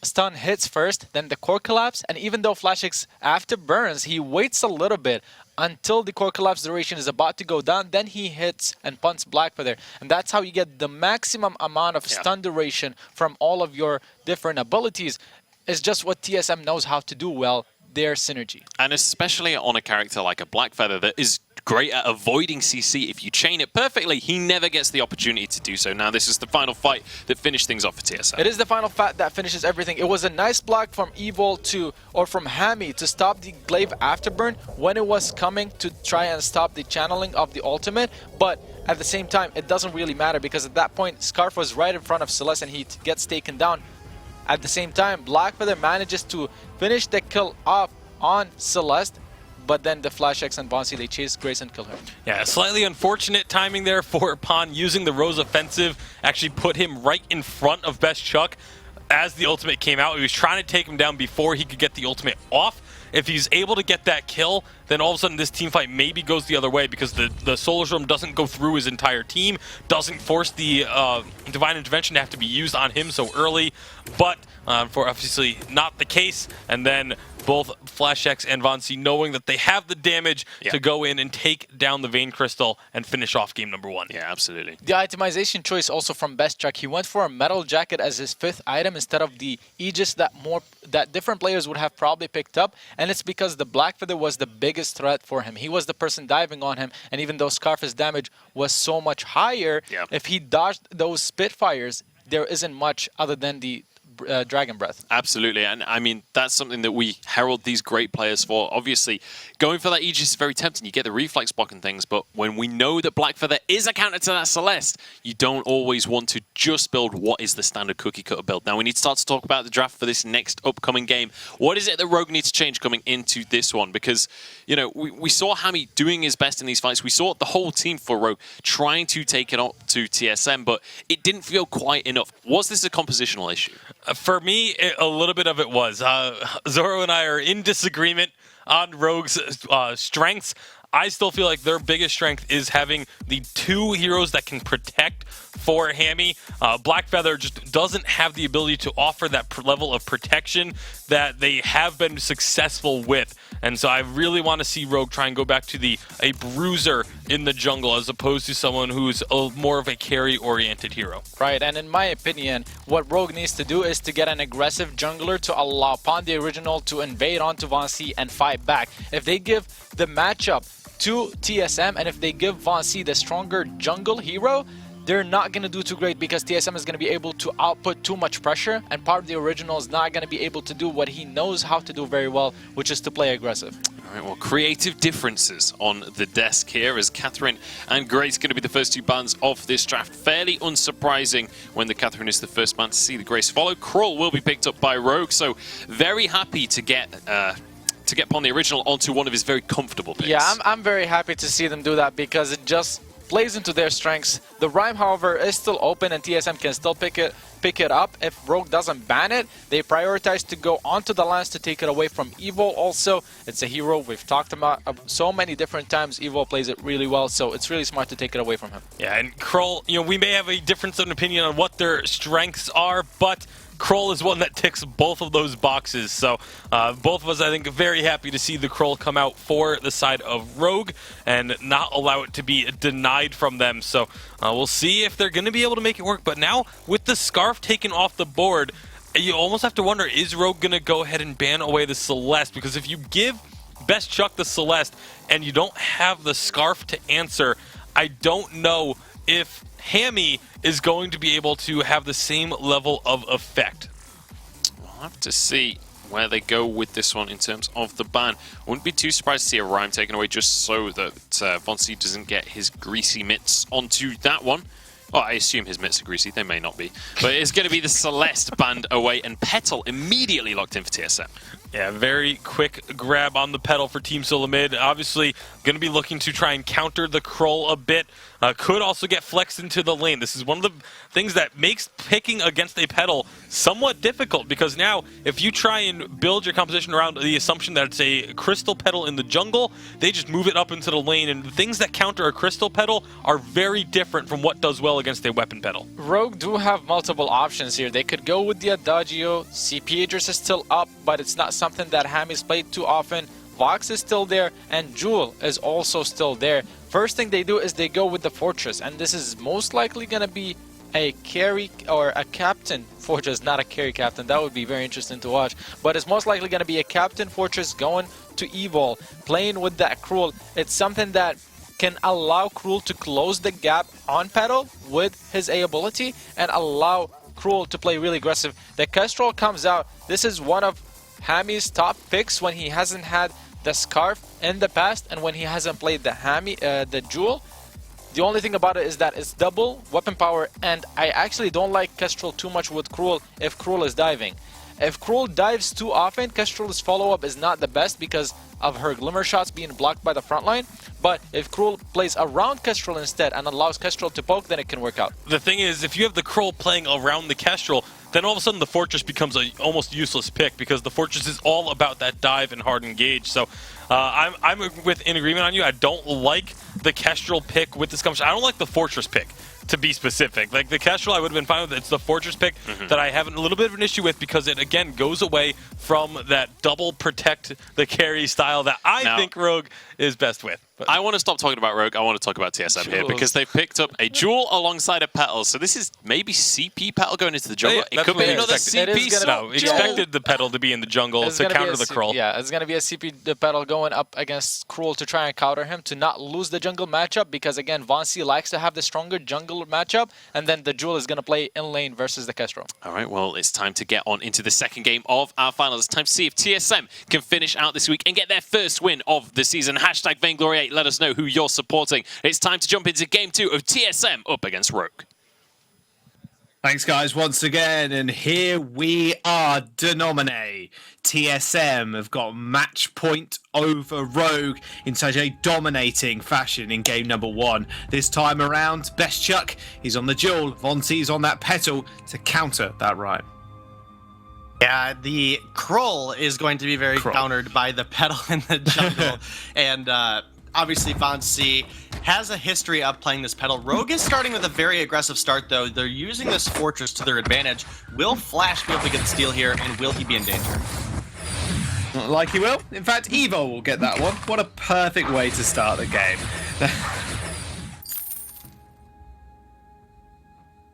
stun hits first, then the core collapse, and even though FlashX, after burns, he waits a little bit until the core collapse duration is about to go down, then he hits and punts Blackfeather. And that's how you get the maximum amount of stun duration from all of your different abilities. It's just what TSM knows how to do well, their synergy. And especially on a character like a Blackfeather that is great at avoiding CC. If you chain it perfectly, he never gets the opportunity to do so. Now, this is the final fight that finished things off for TSM. It is the final fight that finishes everything. It was a nice block from Evil from Hammy to stop the Glaive Afterburn when it was coming to try and stop the channeling of the ultimate, but at the same time, it doesn't really matter because at that point, Scarf was right in front of Celeste and he gets taken down. At the same time, Blackfeather manages to finish the kill off on Celeste, but then the FlashX and Vonsi, they chase Grace and kill her. Yeah, slightly unfortunate timing there for Pon using the Rose offensive. Actually put him right in front of Best Chuck as the ultimate came out. He was trying to take him down before he could get the ultimate off. If he's able to get that kill, then all of a sudden this team fight maybe goes the other way because the Solar Storm doesn't go through his entire team, doesn't force the Divine Intervention to have to be used on him so early, but for obviously not the case. And then both FlashX and Vonsi knowing that they have the damage to go in and take down the Vein Crystal and finish off game number 1. Yeah, absolutely. The itemization choice also from Best Chuck. He went for a Metal Jacket as his 5th item instead of the Aegis that different players would have probably picked up, and it's because the Blackfeather was the biggest threat for him. He was the person diving on him, and even though Scarface's damage was so much higher, if he dodged those Spitfires, there isn't much other than the Dragon Breath. Absolutely, and I mean, that's something that we herald these great players for. Obviously, going for that Aegis is very tempting. You get the reflex block and things, but when we know that Blackfeather is a counter to that Celeste, you don't always want to just build what is the standard cookie cutter build. Now, we need to start to talk about the draft for this next upcoming game. What is it that Rogue needs to change coming into this one? Because, you know, we saw Hammy doing his best in these fights. We saw the whole team for Rogue trying to take it up to TSM, but it didn't feel quite enough. Was this a compositional issue? For me, a little bit of it was. Zoro and I are in disagreement on Rogue's strengths. I still feel like their biggest strength is having the 2 heroes that can protect for Hammy. Blackfeather just doesn't have the ability to offer that level of protection that they have been successful with. And so I really want to see Rogue try and go back to a bruiser in the jungle as opposed to someone who's more of a carry-oriented hero. Right, and in my opinion, what Rogue needs to do is to get an aggressive jungler to allow Pon the Original to invade onto Vonsi and fight back. If they give the matchup to TSM, and if they give Vonsi the stronger jungle hero, they're not going to do too great because TSM is going to be able to output too much pressure, and part of the Original is not going to be able to do what he knows how to do very well, which is to play aggressive. All right, well, creative differences on the desk here as Catherine and Grace going to be the first 2 bans of this draft. Fairly unsurprising when the Catherine is the first ban to see the Grace follow. Krull will be picked up by Rogue, so very happy to get Pon the Original onto one of his very comfortable picks. Yeah, I'm very happy to see them do that because it just plays into their strengths. The Rhyme, however, is still open and TSM can still pick it up. If Rogue doesn't ban it, they prioritize to go onto the lance to take it away from Evil. Also, it's a hero we've talked about so many different times. Evil plays it really well, so it's really smart to take it away from him. Yeah, and Krull, you know, we may have a difference of opinion on what their strengths are, but Krull is one that ticks both of those boxes. So both of us, I think, are very happy to see the Krull come out for the side of Rogue and not allow it to be denied from them. So we'll see if they're going to be able to make it work. But now, with the Scarf taken off the board, you almost have to wonder, is Rogue going to go ahead and ban away the Celeste? Because if you give Best Chuck the Celeste and you don't have the Scarf to answer, I don't know if Hammy is going to be able to have the same level of effect. We'll have to see. where they go with this one in terms of the ban. I wouldn't be too surprised to see a Rhyme taken away just so that Vonsi doesn't get his greasy mitts onto that one. Well, I assume his mitts are greasy. They may not be. But it's going to be the Celeste banned away, and Petal immediately locked in for TSM. Yeah, very quick grab on the pedal for Team Solamid. Obviously, going to be looking to try and counter the Kroll a bit. Could also get flexed into the lane. This is one of the things that makes picking against a pedal somewhat difficult, because now if you try and build your composition around the assumption that it's a crystal pedal in the jungle, they just move it up into the lane, and the things that counter a crystal pedal are very different from what does well against a weapon pedal. Rogue do have multiple options here. They could go with the Adagio. CP Idris is still up, but it's not something that Hammy's played too often. Vox is still there, and Jewel is also still there. First thing they do is they go with the Fortress, and this is most likely going to be a carry or a captain Fortress, not a carry captain. That would be very interesting to watch. But it's most likely going to be a captain Fortress going to Evil, playing with that Cruel. It's something that can allow Cruel to close the gap on Petal with his A ability and allow Cruel to play really aggressive. The Kestrel comes out. This is one of Hammy's top picks when he hasn't had the Scarf in the past and when he hasn't played the Jewel. The only thing about it is that it's double weapon power, and I actually don't like Kestrel too much with Cruel if Cruel is diving. If Cruel dives too often, Kestrel's follow-up is not the best because of her Glimmer shots being blocked by the front line. But if Cruel plays around Kestrel instead and allows Kestrel to poke, then it can work out. The thing is, if you have the Kroll playing around the Kestrel, then all of a sudden the Fortress becomes a almost useless pick, because the Fortress is all about that dive and hard engage. So I'm in agreement on you. I don't like the Kestrel pick with this competition. I don't like the Fortress pick, to be specific. Like the Kestrel, I would have been fine with. It's the Fortress pick that I have a little bit of an issue with, because it again goes away from that double protect the carry style that I think Rogue is best with. But I want to stop talking about Rogue. I want to talk about TSM here, because they've picked up a Jewel alongside a Petal. So this is maybe CP Petal going into the jungle. Yeah, it could be another expected. CP. No, expected the Petal to be in the jungle to counter the Kroll. Yeah, it's going to be a CP the Petal going up against Cruel to try and counter him to not lose the jungle matchup, because again, Vonsi likes to have the stronger jungle matchup, and then the Jewel is going to play in lane versus the Kestrel. All right, well, it's time to get on into the second game of our finals. It's time to see if TSM can finish out this week and get their first win of the season. Hashtag Vainglory8. Let us know who you're supporting. It's time to jump into game 2 of TSM up against Rogue. Thanks, guys, once again. And here we are, Denominate. TSM have got match point over Rogue in such a dominating fashion in game number 1. This time around, Best Chuck, he's on the Jewel. Vonsi's on that Petal to counter that Rhyme. Yeah, the Kroll is going to be very countered by the Petal in the jungle. And obviously, Vonsi has a history of playing this Petal. Rogue is starting with a very aggressive start, though. They're using this Fortress to their advantage. Will Flash be able to get the steal here, and will he be in danger? Like he will. In fact, Evo will get that one. What a perfect way to start the game.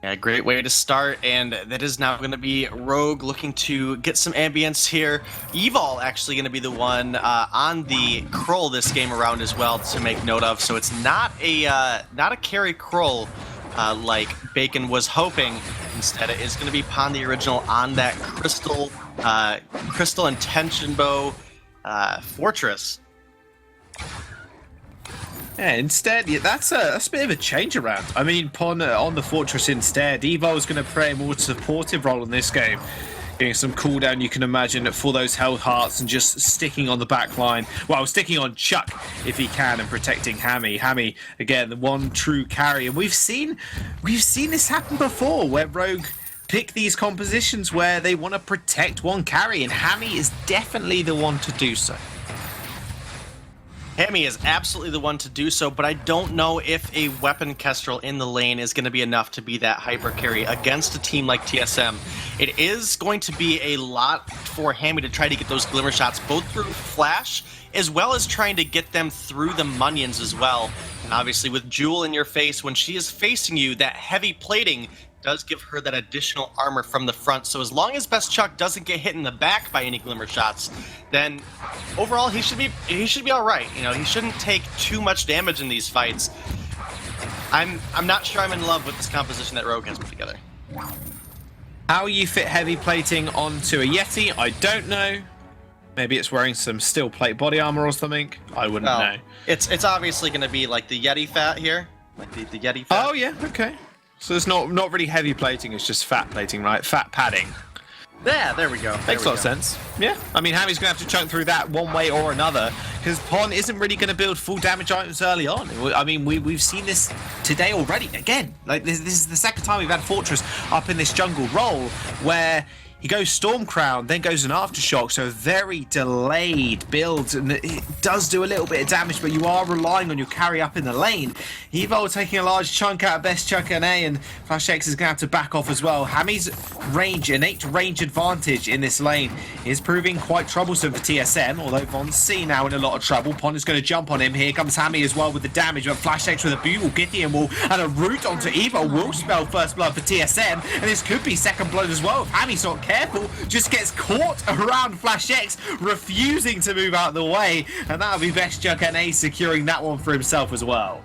Yeah, great way to start, and that is now going to be Rogue looking to get some ambience here. Evol actually going to be the one on the Kroll this game around as well to make note of. So it's not a carry Kroll like Bacon was hoping. Instead, it is going to be Pon the original on that crystal intention bow Fortress. Yeah, instead, that's a bit of a change around. I mean, Pon on the Fortress instead. Evo's going to play a more supportive role in this game. Getting some cooldown, you can imagine, for those Held Hearts and just sticking on the back line. Well, sticking on Chuck if he can and protecting Hammy. Hammy, again, the one true carry. And we've seen this happen before, where Rogue pick these compositions where they want to protect one carry, and Hammy is definitely the one to do so. Hammy is absolutely the one to do so, but I don't know if a weapon Kestrel in the lane is going to be enough to be that hyper carry against a team like TSM. It is going to be a lot for Hammy to try to get those Glimmer shots, both through Flash, as well as trying to get them through the Munions as well. And obviously with Jewel in your face, when she is facing you, that heavy plating does give her that additional armor from the front. So as long as Best Chuck doesn't get hit in the back by any Glimmer shots, then overall he should be all right. You know, he shouldn't take too much damage in these fights. I'm not sure I'm in love with this composition that Rogue has put together. How you fit heavy plating onto a Yeti, I don't know. Maybe it's wearing some steel plate body armor or something. I wouldn't know. It's obviously going to be like the Yeti fat here. Like the Yeti fat. Oh, yeah, okay. So it's not really heavy plating, it's just fat plating, right? Fat padding. Yeah, there we go. Makes a lot of sense. Yeah. I mean, Hammy's going to have to chunk through that one way or another, because Pon isn't really going to build full damage items early on. I mean, we've seen this today already. Again, like this is the second time we've had Fortress up in this jungle role, where he goes Storm Crown, then goes an Aftershock, so a very delayed build, and it does do a little bit of damage, but you are relying on your carry up in the lane. Evo taking a large chunk out of Best Chuck and A, and Flash X is going to have to back off as well. Hammy's innate range advantage in this lane is proving quite troublesome for TSM, although Von C now in a lot of trouble. Pon is going to jump on him. Here comes Hammy as well with the damage, but Flash X with a Bugle, Githian Wall, and a root onto Evo will spell first blood for TSM, and this could be second blood as well if Hammy's not careful, just gets caught around Flash X, refusing to move out of the way, and that'll be Best Chuck and A securing that one for himself as well.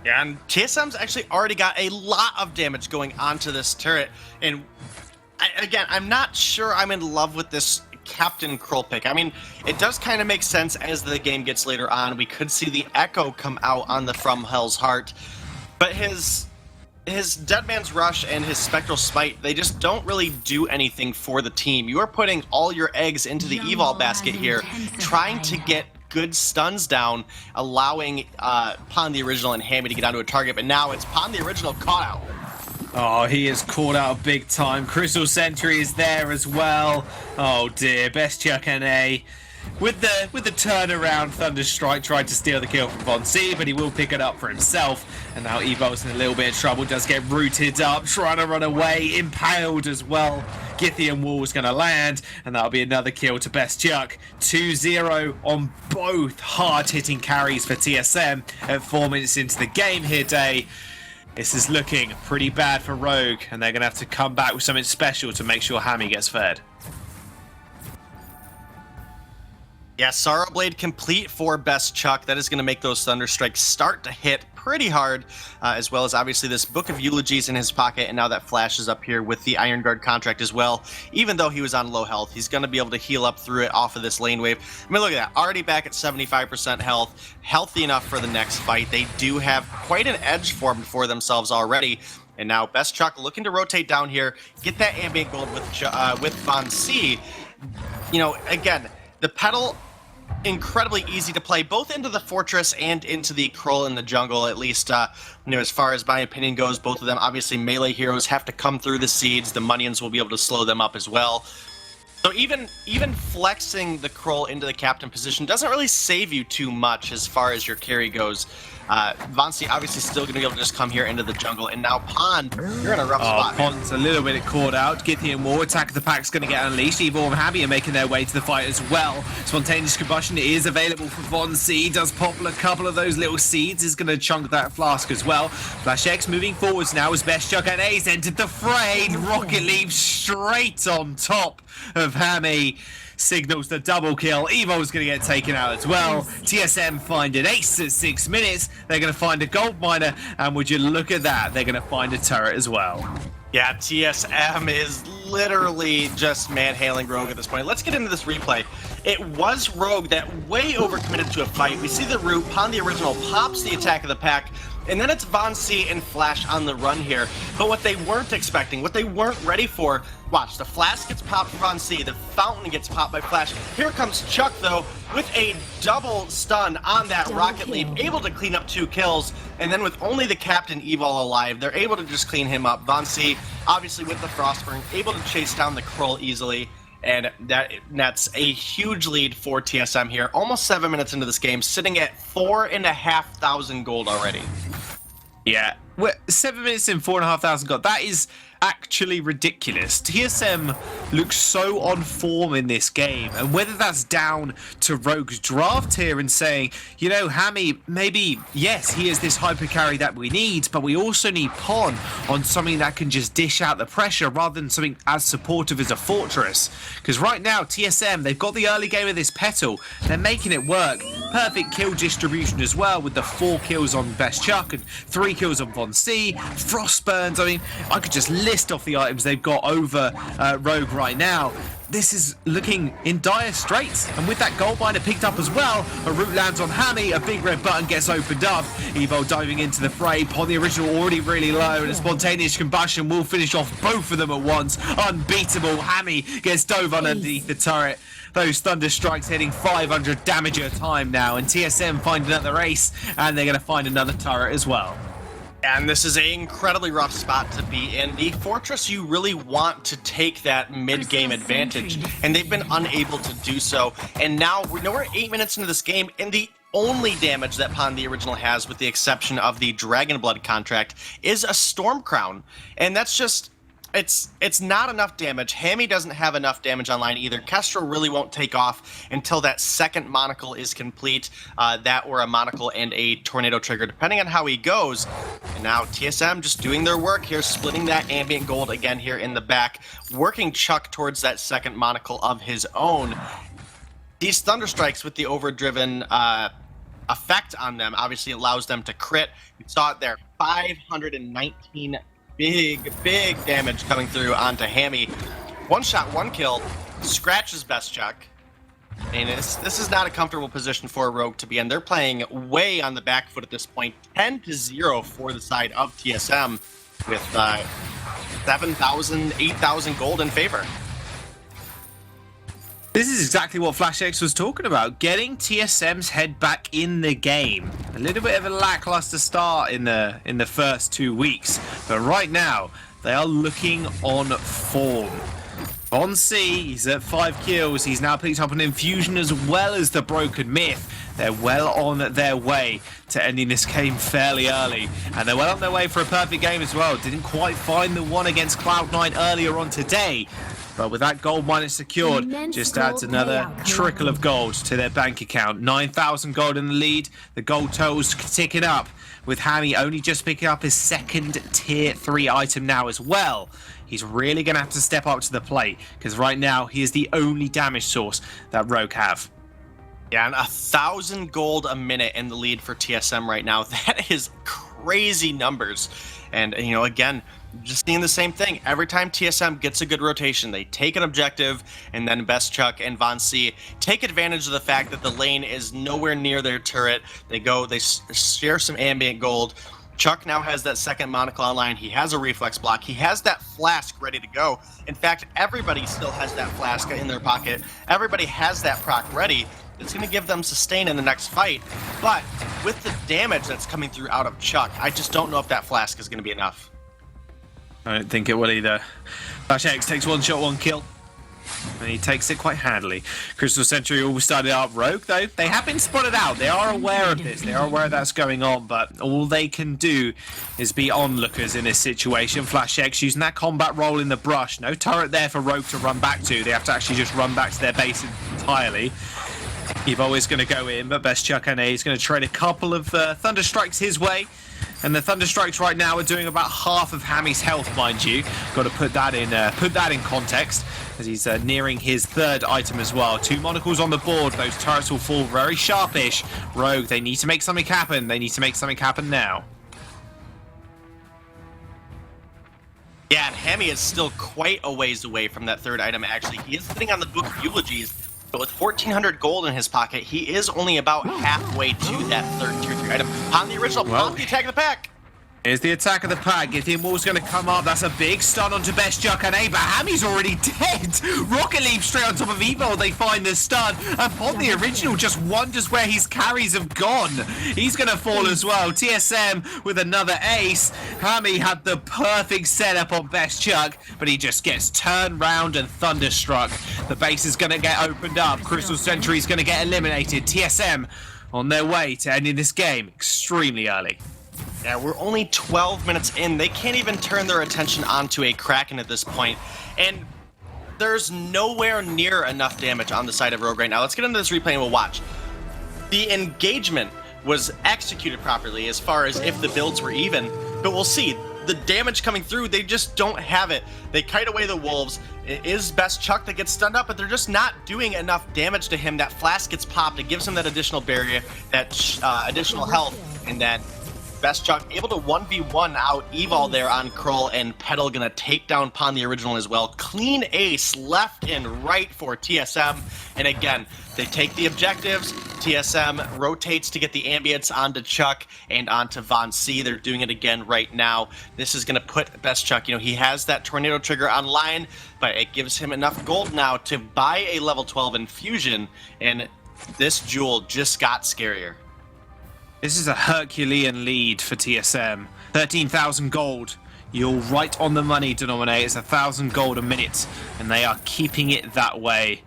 Yeah, and TSM's actually already got a lot of damage going onto this turret, and again, I'm not sure I'm in love with this Captain Kroll pick. I mean, it does kind of make sense as the game gets later on. We could see the Echo come out on the From Hell's Heart, but his Dead Man's Rush and his Spectral Smite, they just don't really do anything for the team. You are putting all your eggs into the Evol basket here, trying to get good stuns down, allowing Pon the Original and Hammy to get onto a target, but now it's Pon the Original caught out. Oh, he is caught out big time. Crystal Sentry is there as well. Oh dear, Best Chuck and A. With the turnaround, Thunderstrike tried to steal the kill from Von C, but he will pick it up for himself. And now Evo's in a little bit of trouble, does get rooted up, trying to run away, impaled as well. Githian Wall is going to land, and that'll be another kill to Best Chuck. 2-0 on both hard-hitting carries for TSM at 4 minutes into the game here, Day. This is looking pretty bad for Rogue, and they're going to have to come back with something special to make sure Hammy gets fed. Yeah, Sorrow Blade complete for Best Chuck. That is going to make those Thunder Strikes start to hit pretty hard, as well as obviously this Book of Eulogies in his pocket, and now that Flash is up here with the Iron Guard contract as well. Even though he was on low health, he's going to be able to heal up through it off of this lane wave. I mean, look at that. Already back at 75% health. Healthy enough for the next fight. They do have quite an edge formed for themselves already. And now Best Chuck looking to rotate down here, get that ambient gold with Von C. You know, again, the pedal, incredibly easy to play both into the Fortress and into the Kroll in the jungle, at least you know, as far as my opinion goes. Both of them obviously melee heroes, have to come through the seeds. The Munions will be able to slow them up as well. So even flexing the Kroll into the captain position doesn't really save you too much as far as your carry goes. Von C obviously still going to be able to just come here into the jungle, and now Pon, you're in a rough spot. Pon's a little bit caught out. Githian War, Attack of the Pack's going to get unleashed. Evo and Hammy are making their way to the fight as well. Spontaneous Combustion is available for Von C. Does pop a couple of those little seeds, is going to chunk that flask as well. Flash X moving forwards now as Best Chuck and A's entered the fray. Rocket Leap straight on top of Hammy. Signals the double kill. Evo's going to get taken out as well. TSM find an ace at 6 minutes. They're going to find a gold miner, and would you look at that, they're going to find a turret as well. Yeah, TSM is literally just manhandling Rogue at this point. Let's get into this replay. It was Rogue that way overcommitted to a fight. We see the root, Pon the Original pops the Attack of the Pack, and then it's Von C and Flash on the run here. But what they weren't expecting, what they weren't ready for, watch, the Flask gets popped for Von C, the Fountain gets popped by Flash. Here comes Chuck, though, with a double stun on that Rocket Leap, able to clean up 2 kills, and then with only the Captain Evol alive, they're able to just clean him up. Von C, obviously with the Frostburn, able to chase down the Kroll easily. And that's a huge lead for TSM here. Almost 7 minutes into this game, sitting at 4,500 gold already. Yeah, we're 7 minutes in, 4,500 gold. That is actually ridiculous. TSM looks so on form in this game, and whether that's down to Rogue's draft here and saying, you know, Hammy, maybe, yes, he is this hyper carry that we need, but we also need Pon on something that can just dish out the pressure rather than something as supportive as a Fortress. Because right now, TSM, they've got the early game of this petal, they're making it work. perfect kill distribution as well, with the 4 kills on Best Chuck and 3 kills on Von C, Frostburns. I mean, I could just list off the items they've got over Rogue right now. This is looking in dire straits, and with that gold miner picked up as well, a root lands on Hammy, a big red button gets opened up, Evo diving into the fray, Pon the original already really low, and a spontaneous combustion will finish off both of them at once. Unbeatable, Hammy gets dove underneath the turret. Those thunder strikes hitting 500 damage at a time now, and TSM find another ace, and they're going to find another turret as well. And this is an incredibly rough spot to be in. The Fortress, you really want to take that mid-game advantage, and they've been unable to do so. And now we're 8 minutes into this game, and the only damage that Pon the Original has, with the exception of the Dragon Blood contract, is a Storm Crown. And that's just... It's not enough damage. Hammy doesn't have enough damage online either. Kestrel really won't take off until that second monocle is complete. That or a monocle and a tornado trigger, depending on how he goes. And now TSM just doing their work here, splitting that ambient gold again here in the back, working Chuck towards that second monocle of his own. These Thunder Strikes with the overdriven effect on them obviously allows them to crit. You saw it there, 519 big damage coming through onto Hammy. One shot, one kill, scratches Best Chuck. And this is not a comfortable position for a Rogue to be in. They're playing way on the back foot at this point. 10-0 for the side of TSM with 7,000, 8,000 gold in favor. This is exactly what FlashX was talking about, getting TSM's head back in the game. A little bit of a lackluster start in the first 2 weeks, but right now they are looking on form. On C, he's at 5 kills. He's now picked up an infusion as well as the broken myth. They're well on their way to ending this game fairly early, and they're well on their way for a perfect game as well. Didn't quite find the one against Cloud9 earlier on today, but with that gold miner secured, just adds another trickle of gold to their bank account. 9,000 gold in the lead. The gold totals ticking up, with Hammy only just picking up his second tier 3 item now as well. He's really going to have to step up to the plate, because right now he is the only damage source that Rogue have. Yeah, and 1,000 gold a minute in the lead for TSM right now. That is crazy numbers. And, you know, again, just seeing the same thing. Every time TSM gets a good rotation, they take an objective, and then Best Chuck and Von C take advantage of the fact that the lane is nowhere near their turret. They share some ambient gold. Chuck now has that second monocle online. He has a reflex block. He has that flask ready to go. In fact, everybody still has that flask in their pocket. Everybody has that proc ready. It's going to give them sustain in the next fight. But with the damage that's coming through out of Chuck, I just don't know if that flask is going to be enough. I don't think it will either. FlashX takes 1 shot, 1 kill. And he takes it quite handily. Crystal Sentry all started out Rogue, though. They have been spotted out. They are aware of this. They are aware that's going on, but all they can do is be onlookers in this situation. FlashX using that combat role in the brush. No turret there for Rogue to run back to. They have to actually just run back to their base entirely. Evo is going to go in, but Best Chuck and A is going to trade a couple of Thunder Strikes his way. And the Thunder Strikes right now are doing about half of Hammy's health, mind you. Got to put that in context, as he's nearing his 3rd item as well. 2 monocles on the board. Those turrets will fall very sharpish. Rogue, they need to make something happen. They need to make something happen now. Yeah, and Hammy is still quite a ways away from that 3rd item, actually. He is sitting on the Book of Eulogies, but with 1,400 gold in his pocket, he is only about halfway to that 3rd tier 3 item. On the original, well, the attack of the pack. Here's the attack of the pack. Githyan Wall's going to come up. That's a big stun onto Best Chuck and A, but Hammy's already dead. Rocket Leap straight on top of Evo. They find the stun. And Pon the original just wonders where his carries have gone. He's going to fall as well. TSM with another ace. Hammy had the perfect setup on Best Chuck, but he just gets turned round and thunderstruck. The base is going to get opened up. Crystal Sentry is going to get eliminated. TSM on their way to ending this game extremely early. Yeah, we're only 12 minutes in. They can't even turn their attention onto a Kraken at this point. And there's nowhere near enough damage on the side of Rogue right now. Let's get into this replay and we'll watch. The engagement was executed properly as far as if the builds were even, but we'll see. the damage coming through, they just don't have it. They kite away the wolves. It is Best Chuck that gets stunned up, but they're just not doing enough damage to him. That flask gets popped. It gives him that additional barrier, that additional health, and then Best Chuck able to 1v1 out Evol there on Krull, and Petal gonna take down Pon the Original as well. Clean ace left and right for TSM, and again, they take the objectives. TSM rotates to get the ambience onto Chuck and onto Von C. They're doing it again right now. This is gonna put Best Chuck, he has that tornado trigger online, but it gives him enough gold now to buy a level 12 infusion, and this duel just got scarier. This is a Herculean lead for TSM. 13,000 gold. You're right on the money, Denominator. It's 1,000 gold a minute, and they are keeping it that way.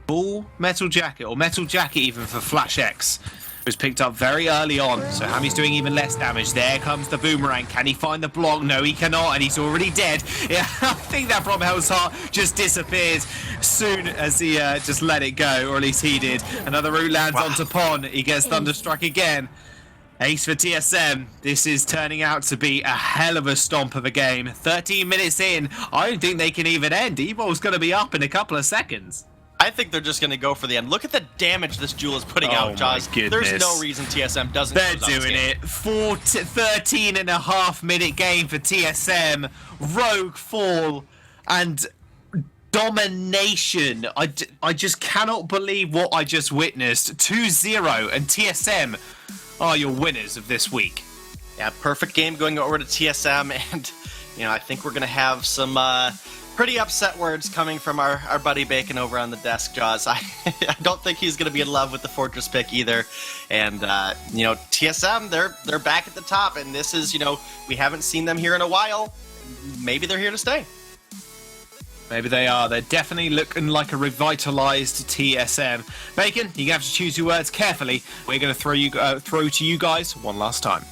Full metal jacket, or metal jacket even for Flash X, was picked up very early on, so Hammy's doing even less damage. There comes the boomerang. Can he find the block? No, he cannot, and he's already dead. Yeah, I think that from Hell's Heart just disappeared soon as he just let it go, or at least he did. Another root lands onto Pon. He gets Thunderstruck again. Ace for TSM. This is turning out to be a hell of a stomp of a game. 13 minutes in. I don't think they can even end. Evol's going to be up in a couple of seconds. I think they're just going to go for the end. Look at the damage this Jewel is putting out, Jaws. There's no reason TSM doesn't. They're doing it. 13.5 minute game for TSM. Rogue fall and domination. I just cannot believe what I just witnessed. 2-0, and TSM are your winners of this week. Yeah, perfect game going over to TSM, and I think we're going to have some pretty upset words coming from our buddy Bacon over on the desk, Jaws. I don't think he's going to be in love with the Fortress pick either. And, TSM, they're back at the top, and this is, we haven't seen them here in a while. Maybe they're here to stay. Maybe they are. They're definitely looking like a revitalized TSM. Bacon, you have to choose your words carefully. We're going to throw to you guys one last time.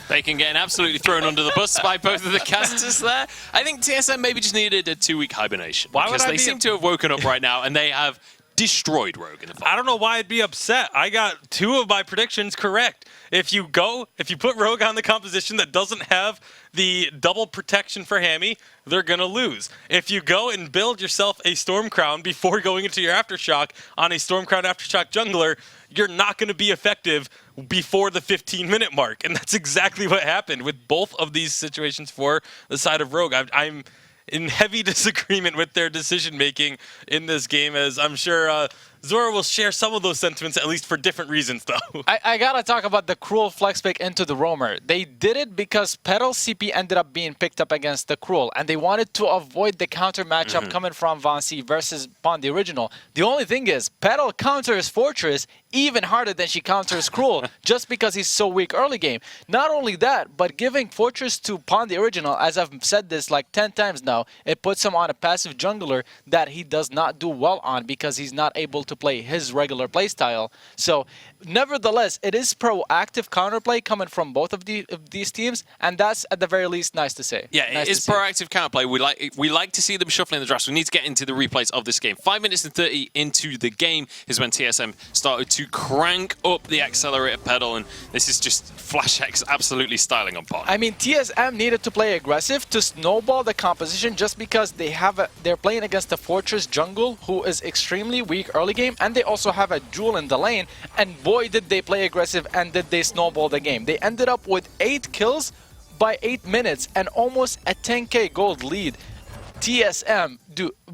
Bacon getting absolutely thrown under the bus by both of the casters there. I think TSM maybe just needed a 2-week hibernation. Because they seem to have woken up right now, and they have destroyed Rogue in the fight. I don't know why I'd be upset. I got 2 of my predictions correct. If you put Rogue on the composition that doesn't have the double protection for Hammy, they're going to lose. If you go and build yourself a Storm Crown before going into your Aftershock on a Storm Crown Aftershock jungler, you're not going to be effective before the 15-minute mark. And that's exactly what happened with both of these situations for the side of Rogue. I'm in heavy disagreement with their decision-making in this game, as I'm sure Zora will share some of those sentiments, at least for different reasons, though. I gotta talk about the Cruel flex pick into the Roamer. They did it because Petal CP ended up being picked up against the Cruel, and they wanted to avoid the counter matchup coming from Von C versus Pon the Original. The only thing is, Petal counters Fortress even harder than she counters Cruel, just because he's so weak early game. Not only that, but giving Fortress to Pon the Original, as I've said this like 10 times now, it puts him on a passive jungler that he does not do well on because he's not able to play his regular playstyle. So, nevertheless, it is proactive counterplay coming from both of these teams, and that's at the very least nice to say. Yeah, nice it is proactive counterplay. We like to see them shuffling the drafts. We need to get into the replays of this game. 5 minutes and 30 into the game is when TSM started to crank up the accelerator pedal, and this is just Flash X absolutely styling on Pon. I mean, TSM needed to play aggressive to snowball the composition just because they're playing against the Fortress jungle who is extremely weak early game, and they also have a Jewel in the lane, and boy did they play aggressive and did they snowball the game. They ended up with 8 kills by 8 minutes and almost a 10k gold lead. TSM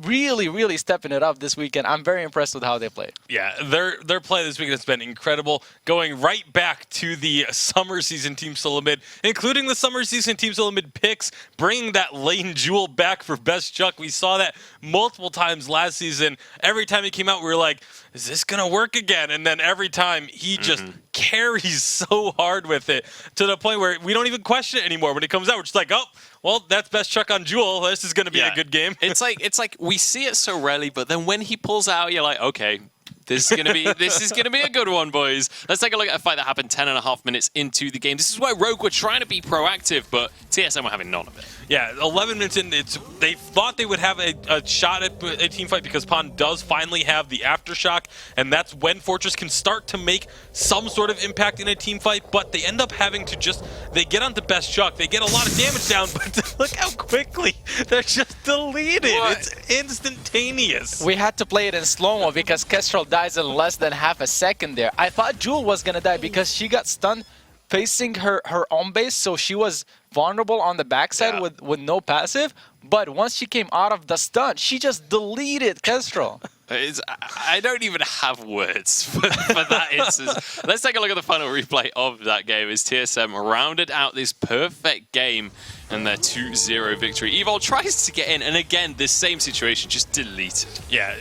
really stepping it up this weekend. I'm very impressed with how they play. Yeah, their play this week has been incredible, going right back to the summer season Team Solo Mid, including the summer season Team Solo Mid picks, bringing that lane Jewel back for Best Chuck. We saw that multiple times last season. Every time he came out, we were like, is this going to work again? And then every time, he just carries so hard with it to the point where we don't even question it anymore. When it comes out, we're just like, oh, well, that's Best Chuck on Jewel. This is going to be a good game. It's like we see it so rarely, but then when he pulls out, you're like, okay, This is gonna be a good one, boys. Let's take a look at a fight that happened 10.5 minutes into the game. This is where Rogue were trying to be proactive, but TSM were having none of it. Yeah, 11 minutes in, they thought they would have a shot at a team fight because Pon does finally have the aftershock, and that's when Fortress can start to make some sort of impact in a team fight, but they end up having to they get on the best chuck, they get a lot of damage down, but look how quickly they're just deleted. What? It's instantaneous. We had to play it in slow-mo because Kestrel dies in less than half a second there. I thought Jewel was going to die because she got stunned facing her own base, so she was vulnerable on the backside with no passive. But once she came out of the stun, she just deleted Kestrel. I don't even have words for that instance. Let's take a look at the final replay of that game as TSM rounded out this perfect game and their 2-0 victory. Evil tries to get in, and again, this same situation, just deleted. Yeah,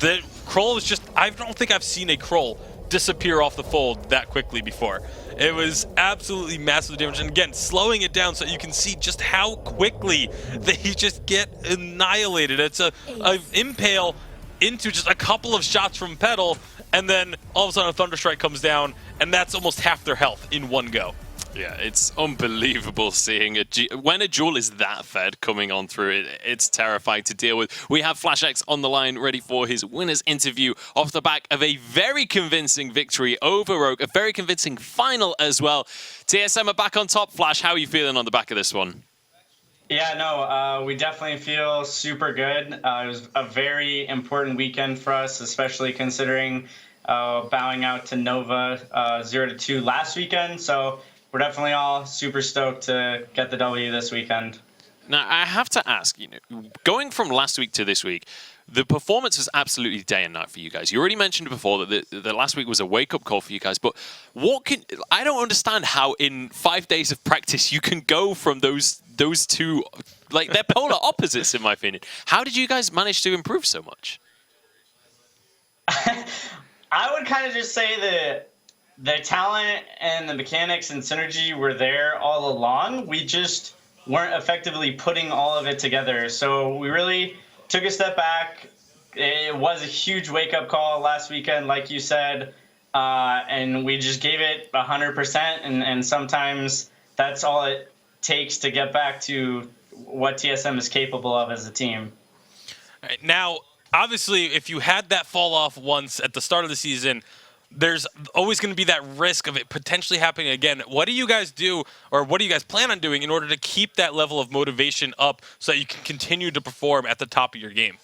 the Kroll is just, I don't think I've seen a Kroll disappear off the fold that quickly before. It was absolutely massive damage, and again, slowing it down so you can see just how quickly they just get annihilated. It's a impale into just a couple of shots from Petal, and then all of a sudden a Thunderstrike comes down, and that's almost half their health in one go. Yeah, it's unbelievable seeing when a Jewel is that fed coming on through it. It's terrifying to deal with. We have FlashX on the line ready for his winner's interview off the back of a very convincing victory over Rogue, a very convincing final as well. TSM are back on top. Flash, how are you feeling on the back of this one? Yeah, no, we definitely feel super good. It was a very important weekend for us, especially considering bowing out to Nova 0-2 last weekend. So we're definitely all super stoked to get the W this weekend. Now, I have to ask, going from last week to this week, the performance was absolutely day and night for you guys. You already mentioned before that the last week was a wake-up call for you guys, but I don't understand how in 5 days of practice you can go from those two, like, they're polar opposites in my opinion. How did you guys manage to improve so much? I would kind of just say that the talent and the mechanics and synergy were there all along. We just weren't effectively putting all of it together. So we really took a step back. It was a huge wake-up call last weekend, like you said, and we just gave it 100%, and sometimes that's all it takes to get back to what TSM is capable of as a team. All right, now, obviously, if you had that fall off once at the start of the season, there's always going to be that risk of it potentially happening again. What do you guys do, or what do you guys plan on doing in order to keep that level of motivation up so that you can continue to perform at the top of your game?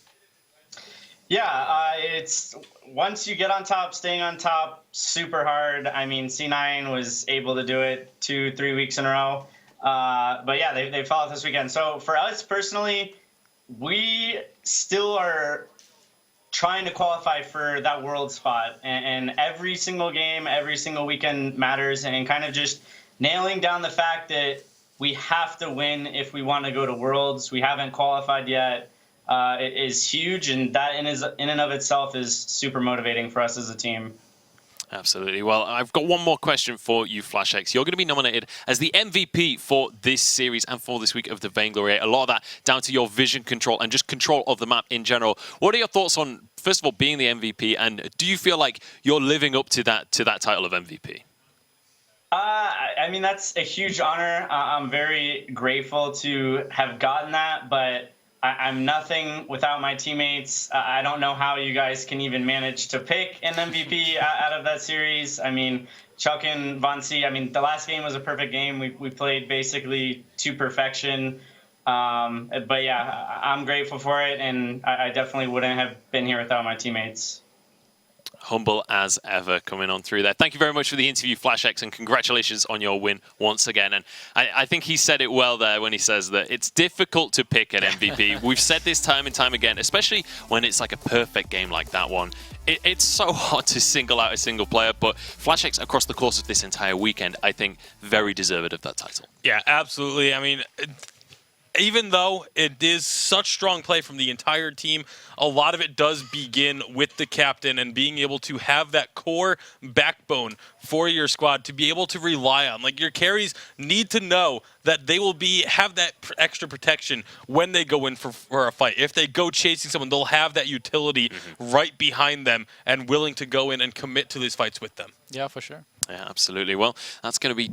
Yeah, it's once you get on top, staying on top, super hard. I mean, C9 was able to do it 2-3 weeks in a row. But yeah, they followed this weekend. So for us personally, we still are trying to qualify for that world spot, and every single game, every single weekend matters, and kind of just nailing down the fact that we have to win if we want to go to Worlds. We haven't qualified yet. It is huge, and that in and of itself is super motivating for us as a team. Absolutely. Well, I've got one more question for you, FlashX. You're going to be nominated as the MVP for this series and for this week of the Vainglory8. A lot of that down to your vision control and just control of the map in general. What are your thoughts on, first of all, being the MVP, and do you feel like you're living up to that title of MVP? I mean, that's a huge honor. I'm very grateful to have gotten that, but I'm nothing without my teammates. I don't know how you guys can even manage to pick an MVP out of that series. I mean, Chuck and Von C, I mean, the last game was a perfect game. We played basically to perfection. But yeah, I'm grateful for it, and I definitely wouldn't have been here without my teammates. Humble as ever coming on through there. Thank you very much for the interview, FlashX, and congratulations on your win once again. And I think he said it well there when he says that it's difficult to pick an MVP. We've said this time and time again, especially when it's like a perfect game like that one. It's so hard to single out a single player, but FlashX across the course of this entire weekend, I think, very deserved of that title. Yeah, absolutely. I mean, even though it is such strong play from the entire team, a lot of it does begin with the captain and being able to have that core backbone for your squad to be able to rely on. Like, your carries need to know that they will have that extra protection when they go in for a fight. If they go chasing someone, they'll have that utility right behind them and willing to go in and commit to these fights with them. Yeah, for sure. Yeah, absolutely. Well, that's going to be